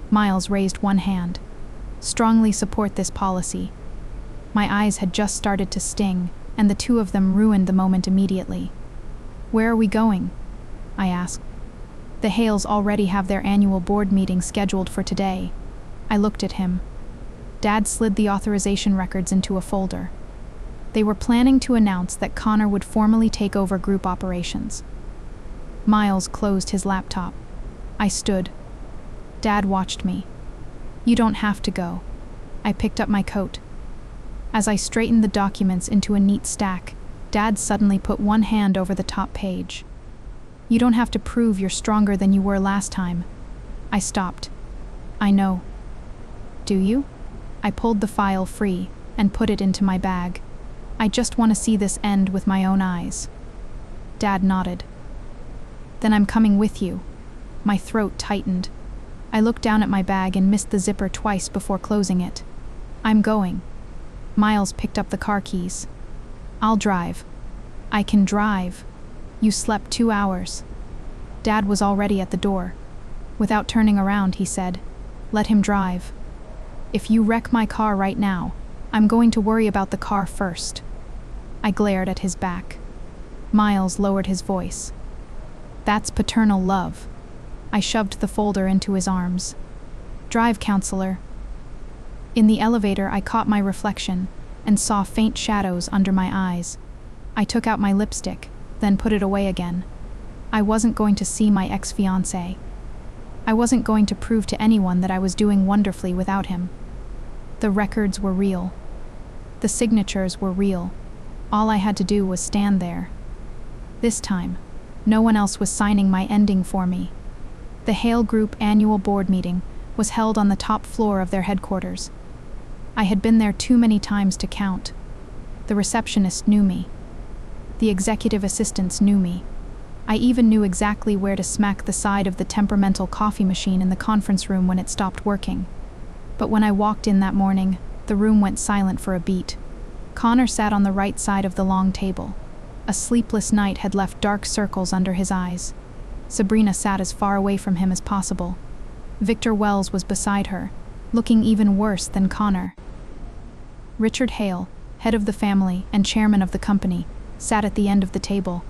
Miles raised one hand. Strongly support this policy. My eyes had just started to sting, and the two of them ruined the moment immediately. Where are we going? I asked. The Hales already have their annual board meeting scheduled for today. I looked at him. Dad slid the authorization records into a folder. They were planning to announce that Connor would formally take over group operations. Miles closed his laptop. I stood. Dad watched me. You don't have to go. I picked up my coat. As I straightened the documents into a neat stack, Dad suddenly put one hand over the top page. You don't have to prove you're stronger than you were last time. I stopped. I know. Do you? I pulled the file free and put it into my bag. I just want to see this end with my own eyes. Dad nodded. Then I'm coming with you. My throat tightened. I looked down at my bag and missed the zipper twice before closing it. I'm going. Miles picked up the car keys. I'll drive. I can drive. You slept 2 hours. Dad was already at the door. Without turning around, he said, let him drive. If you wreck my car right now, I'm going to worry about the car first. I glared at his back. Miles lowered his voice. That's paternal love. I shoved the folder into his arms. Drive, counselor. In the elevator, I caught my reflection and saw faint shadows under my eyes. I took out my lipstick, then put it away again. I wasn't going to see my ex-fiancé. I wasn't going to prove to anyone that I was doing wonderfully without him. The records were real. The signatures were real. All I had to do was stand there. This time, no one else was signing my ending for me. The Hale Group annual board meeting was held on the top floor of their headquarters. I had been there too many times to count. The receptionist knew me. The executive assistants knew me. I even knew exactly where to smack the side of the temperamental coffee machine in the conference room when it stopped working. But when I walked in that morning, the room went silent for a beat. Connor sat on the right side of the long table. A sleepless night had left dark circles under his eyes. Sabrina sat as far away from him as possible. Victor Wells was beside her, looking even worse than Connor. Richard Hale, head of the family and chairman of the company, sat at the end of the table.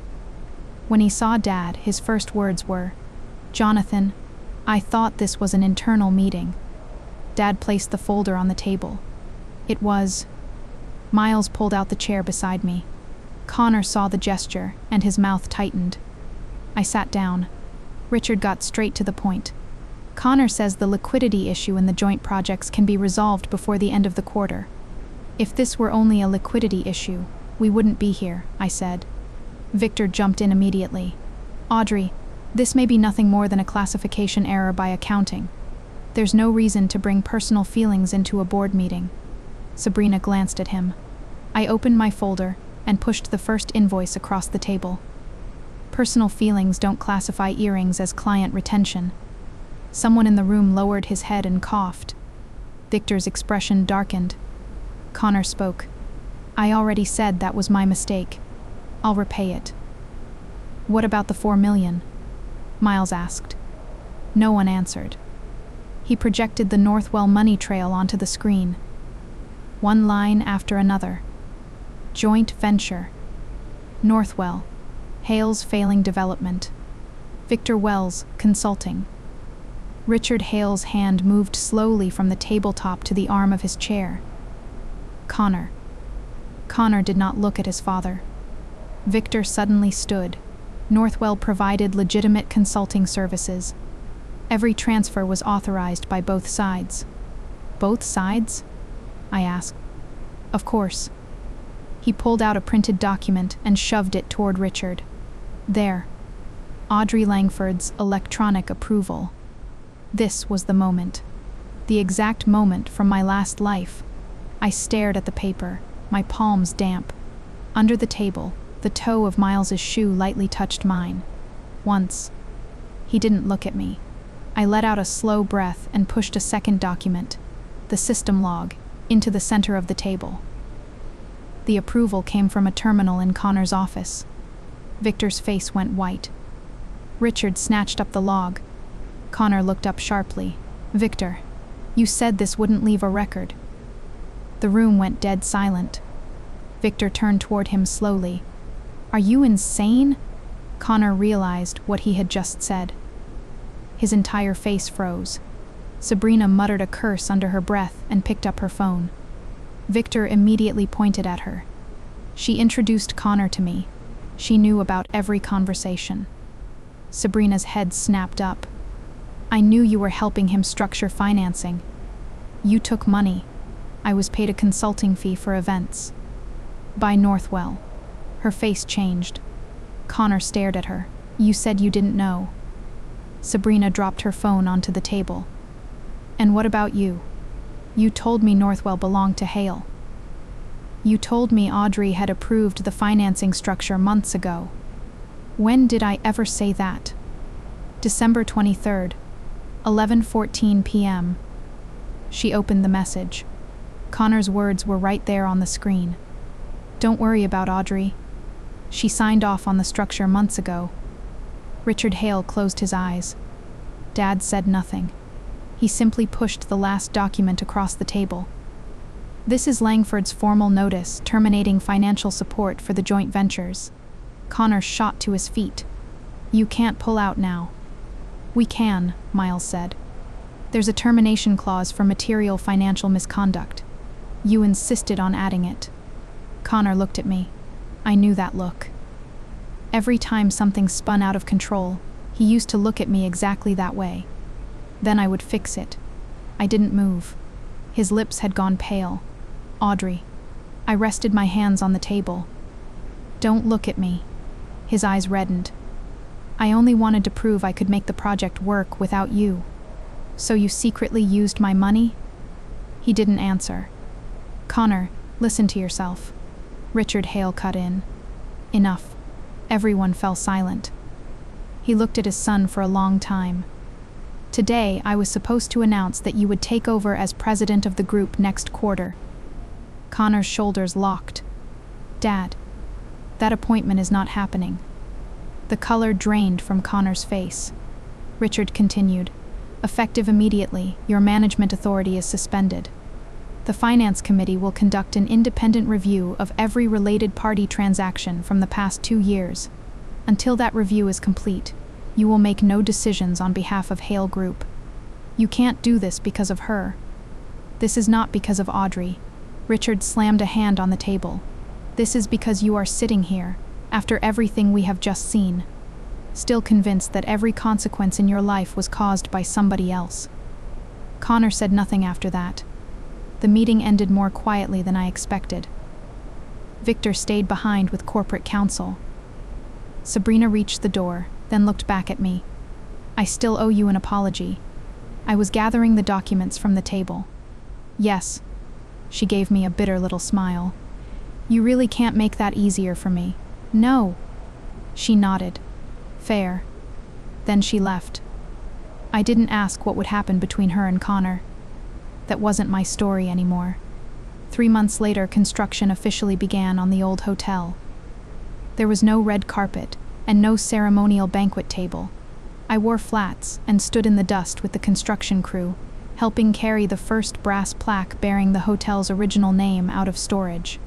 When he saw Dad, his first words were, "Jonathan, I thought this was an internal meeting." Dad placed the folder on the table. It was. Miles pulled out the chair beside me. Connor saw the gesture, and his mouth tightened. I sat down. Richard got straight to the point. Connor says the liquidity issue in the joint projects can be resolved before the end of the quarter. If this were only a liquidity issue, we wouldn't be here, I said. Victor jumped in immediately. Audrey, this may be nothing more than a classification error by accounting. There's no reason to bring personal feelings into a board meeting. Sabrina glanced at him. I opened my folder and pushed the first invoice across the table. Personal feelings don't classify earrings as client retention. Someone in the room lowered his head and coughed. Victor's expression darkened. Connor spoke. I already said that was my mistake. I'll repay it. What about the $4 million? Miles asked. No one answered. He projected the Northwell money trail onto the screen. One line after another. Joint venture. Northwell. Hale's failing development. Victor Wells, consulting. Richard Hale's hand moved slowly from the tabletop to the arm of his chair. Connor. Connor did not look at his father. Victor suddenly stood. Northwell provided legitimate consulting services. Every transfer was authorized by both sides. Both sides? I asked. Of course. He pulled out a printed document and shoved it toward Richard. There. Audrey Langford's electronic approval. This was the moment. The exact moment from my last life. I stared at the paper, my palms damp. Under the table, the toe of Miles's shoe lightly touched mine. Once. He didn't look at me. I let out a slow breath and pushed a second document, the system log, into the center of the table. The approval came from a terminal in Connor's office. Victor's face went white. Richard snatched up the log. Connor looked up sharply. Victor, you said this wouldn't leave a record. The room went dead silent. Victor turned toward him slowly. Are you insane? Connor realized what he had just said. His entire face froze. Sabrina muttered a curse under her breath and picked up her phone. Victor immediately pointed at her. She introduced Connor to me. She knew about every conversation. Sabrina's head snapped up. I knew you were helping him structure financing. You took money. I was paid a consulting fee for events. By Northwell. Her face changed. Connor stared at her. You said you didn't know. Sabrina dropped her phone onto the table. And what about you? You told me Northwell belonged to Hale. You told me Audrey had approved the financing structure months ago. When did I ever say that? December 23rd, 11:14 p.m. She opened the message. Connor's words were right there on the screen. Don't worry about Audrey. She signed off on the structure months ago. Richard Hale closed his eyes. Dad said nothing. He simply pushed the last document across the table. This is Langford's formal notice terminating financial support for the joint ventures. Connor shot to his feet. You can't pull out now. We can, Miles said. There's a termination clause for material financial misconduct. You insisted on adding it. Connor looked at me. I knew that look. Every time something spun out of control, he used to look at me exactly that way. Then I would fix it. I didn't move. His lips had gone pale. Audrey. I rested my hands on the table. Don't look at me. His eyes reddened. I only wanted to prove I could make the project work without you. So you secretly used my money? He didn't answer. Connor, listen to yourself. Richard Hale cut in. Enough. Everyone fell silent. He looked at his son for a long time. Today, I was supposed to announce that you would take over as president of the group next quarter. Connor's shoulders locked. Dad, that appointment is not happening. The color drained from Connor's face. Richard continued. Effective immediately, your management authority is suspended. The Finance Committee will conduct an independent review of every related party transaction from the past 2 years. Until that review is complete, you will make no decisions on behalf of Hale Group. You can't do this because of her. This is not because of Audrey. Richard slammed a hand on the table. This is because you are sitting here, after everything we have just seen, still convinced that every consequence in your life was caused by somebody else. Connor said nothing after that. The meeting ended more quietly than I expected. Victor stayed behind with corporate counsel. Sabrina reached the door, then looked back at me. I still owe you an apology. I was gathering the documents from the table. Yes. She gave me a bitter little smile. You really can't make that easier for me. No. She nodded. Fair. Then she left. I didn't ask what would happen between her and Connor. That wasn't my story anymore. 3 months later, construction officially began on the old hotel. There was no red carpet and no ceremonial banquet table. I wore flats and stood in the dust with the construction crew, helping carry the first brass plaque bearing the hotel's original name out of storage.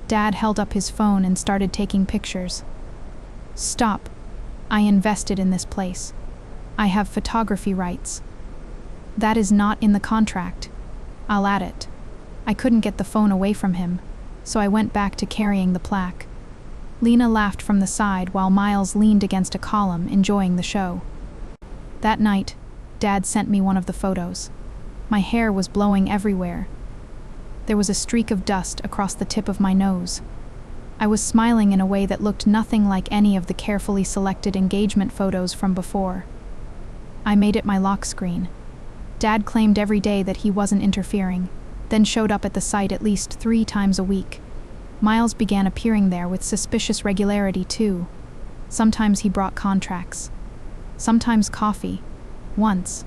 Dad held up his phone and started taking pictures. Stop. I invested in this place. I have photography rights. That is not in the contract. I'll add it. I couldn't get the phone away from him, so I went back to carrying the plaque. Lena laughed from the side while Miles leaned against a column, enjoying the show. That night, Dad sent me one of the photos. My hair was blowing everywhere. There was a streak of dust across the tip of my nose. I was smiling in a way that looked nothing like any of the carefully selected engagement photos from before. I made it my lock screen. Dad claimed every day that he wasn't interfering, then showed up at the site at least 3 times a week. Miles began appearing there with suspicious regularity too. Sometimes he brought contracts. Sometimes coffee. Once,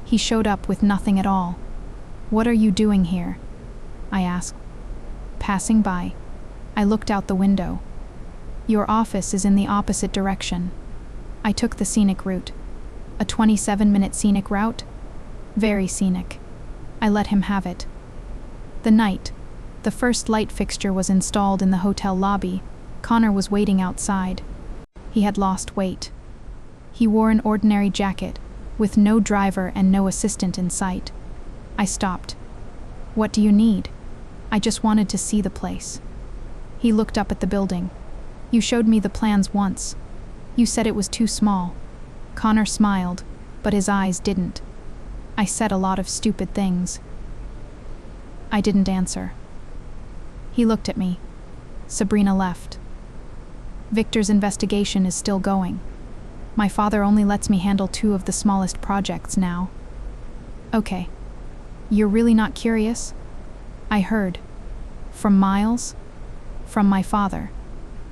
he showed up with nothing at all. "What are you doing here?" I asked. "Passing by." I looked out the window. "Your office is in the opposite direction." I took the scenic route. A 27-minute scenic route? Very scenic. I let him have it. The night, the first light fixture was installed in the hotel lobby. Connor was waiting outside. He had lost weight. He wore an ordinary jacket, with no driver and no assistant in sight. I stopped. "What do you need?" "I just wanted to see the place." He looked up at the building. "You showed me the plans once. You said it was too small." Connor smiled, but his eyes didn't. I said a lot of stupid things. I didn't answer. He looked at me. Sabrina left. "Victor's investigation is still going. My father only lets me handle 2 of the smallest projects now." "Okay. You're really not curious?" I heard. "From Miles?" "From my father."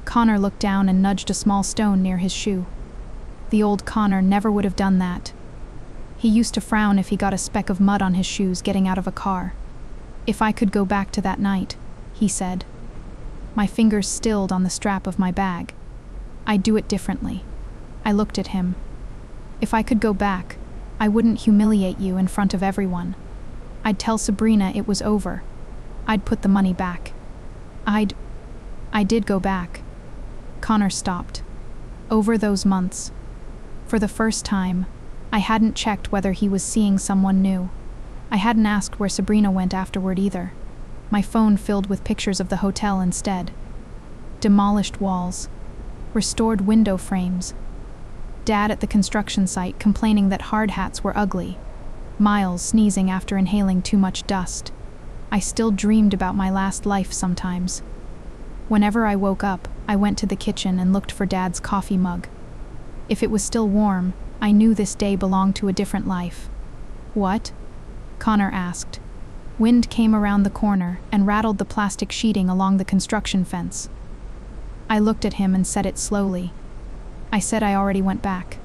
Connor looked down and nudged a small stone near his shoe. The old Connor never would have done that. He used to frown if he got a speck of mud on his shoes getting out of a car. "If I could go back to that night," he said. My fingers stilled on the strap of my bag. "I'd do it differently." I looked at him. "If I could go back, I wouldn't humiliate you in front of everyone. I'd tell Sabrina it was over. I'd put the money back. I did go back." Connor stopped. Over those months, for the first time, I hadn't checked whether he was seeing someone new. I hadn't asked where Sabrina went afterward either. My phone filled with pictures of the hotel instead. Demolished walls. Restored window frames. Dad at the construction site complaining that hard hats were ugly. Miles sneezing after inhaling too much dust. I still dreamed about my last life sometimes. Whenever I woke up, I went to the kitchen and looked for Dad's coffee mug. If it was still warm, I knew this day belonged to a different life. "What?" Connor asked. Wind came around the corner and rattled the plastic sheeting along the construction fence. I looked at him and said it slowly. I said I already went back.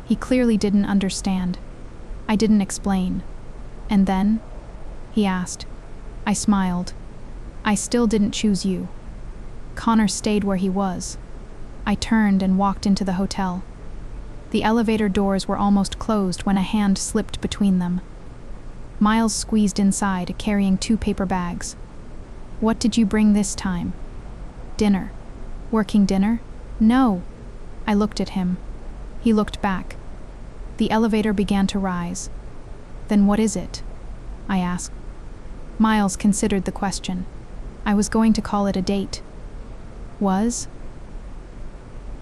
He clearly didn't understand. I didn't explain. "And then?" he asked. I smiled. "I still didn't choose you." Connor stayed where he was. I turned and walked into the hotel. The elevator doors were almost closed when a hand slipped between them. Miles squeezed inside, carrying 2 paper bags. "What did you bring this time?" "Dinner." "Working dinner?" "No." I looked at him. He looked back. The elevator began to rise. "Then what is it?" I asked. Miles considered the question. "I was going to call it a date." "Was?"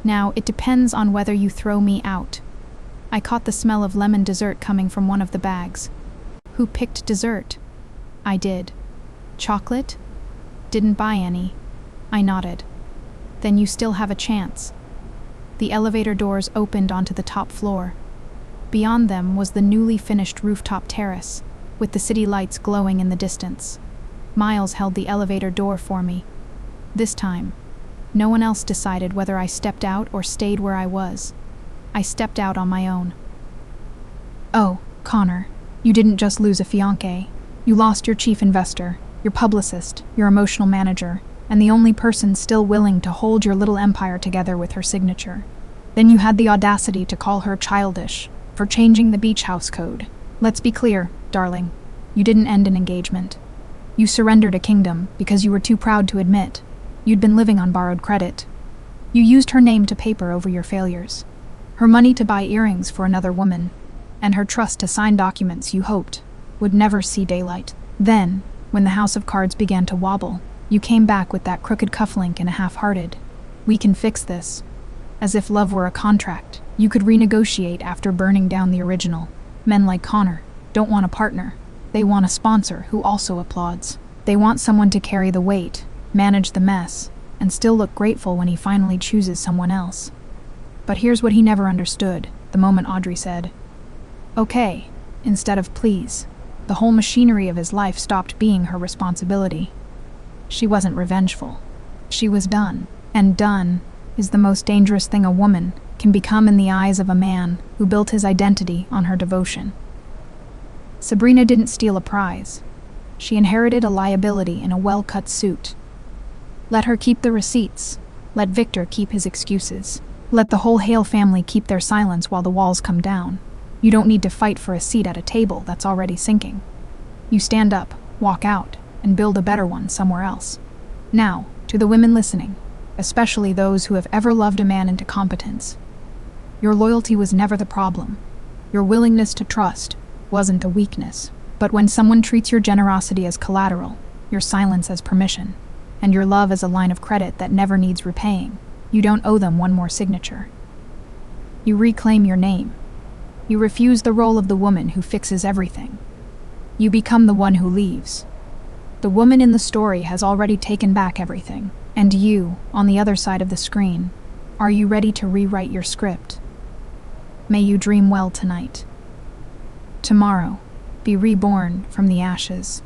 "Now, it depends on whether you throw me out." I caught the smell of lemon dessert coming from one of the bags. "Who picked dessert?" "I did." "Chocolate?" "Didn't buy any." I nodded. "Then you still have a chance." The elevator doors opened onto the top floor. Beyond them was the newly finished rooftop terrace, with the city lights glowing in the distance. Miles held the elevator door for me. This time, no one else decided whether I stepped out or stayed where I was. I stepped out on my own. "Oh, Connor, you didn't just lose a fiancé. You lost your chief investor, your publicist, your emotional manager, and the only person still willing to hold your little empire together with her signature. Then you had the audacity to call her childish for changing the beach house code. Let's be clear, darling. You didn't end an engagement. You surrendered a kingdom because you were too proud to admit you'd been living on borrowed credit. You used her name to paper over your failures, her money to buy earrings for another woman, and her trust to sign documents you hoped would never see daylight. Then, when the house of cards began to wobble, you came back with that crooked cufflink and a half-hearted, "We can fix this," as if love were a contract you could renegotiate after burning down the original. Men like Connor don't want a partner. They want a sponsor who also applauds. They want someone to carry the weight, manage the mess, and still look grateful when he finally chooses someone else. But here's what he never understood the moment Audrey said, "Okay," instead of "please." The whole machinery of his life stopped being her responsibility. She wasn't revengeful. She was done. And done is the most dangerous thing a woman can become in the eyes of a man who built his identity on her devotion. Sabrina didn't steal a prize. She inherited a liability in a well-cut suit. Let her keep the receipts. Let Victor keep his excuses. Let the whole Hale family keep their silence while the walls come down. You don't need to fight for a seat at a table that's already sinking. You stand up, walk out, and build a better one somewhere else. Now, to the women listening, especially those who have ever loved a man into competence, your loyalty was never the problem. Your willingness to trust wasn't a weakness. But when someone treats your generosity as collateral, your silence as permission, and your love as a line of credit that never needs repaying, you don't owe them one more signature. You reclaim your name. You refuse the role of the woman who fixes everything. You become the one who leaves. The woman in the story has already taken back everything. And you, on the other side of the screen, are you ready to rewrite your script? May you dream well tonight. Tomorrow, be reborn from the ashes.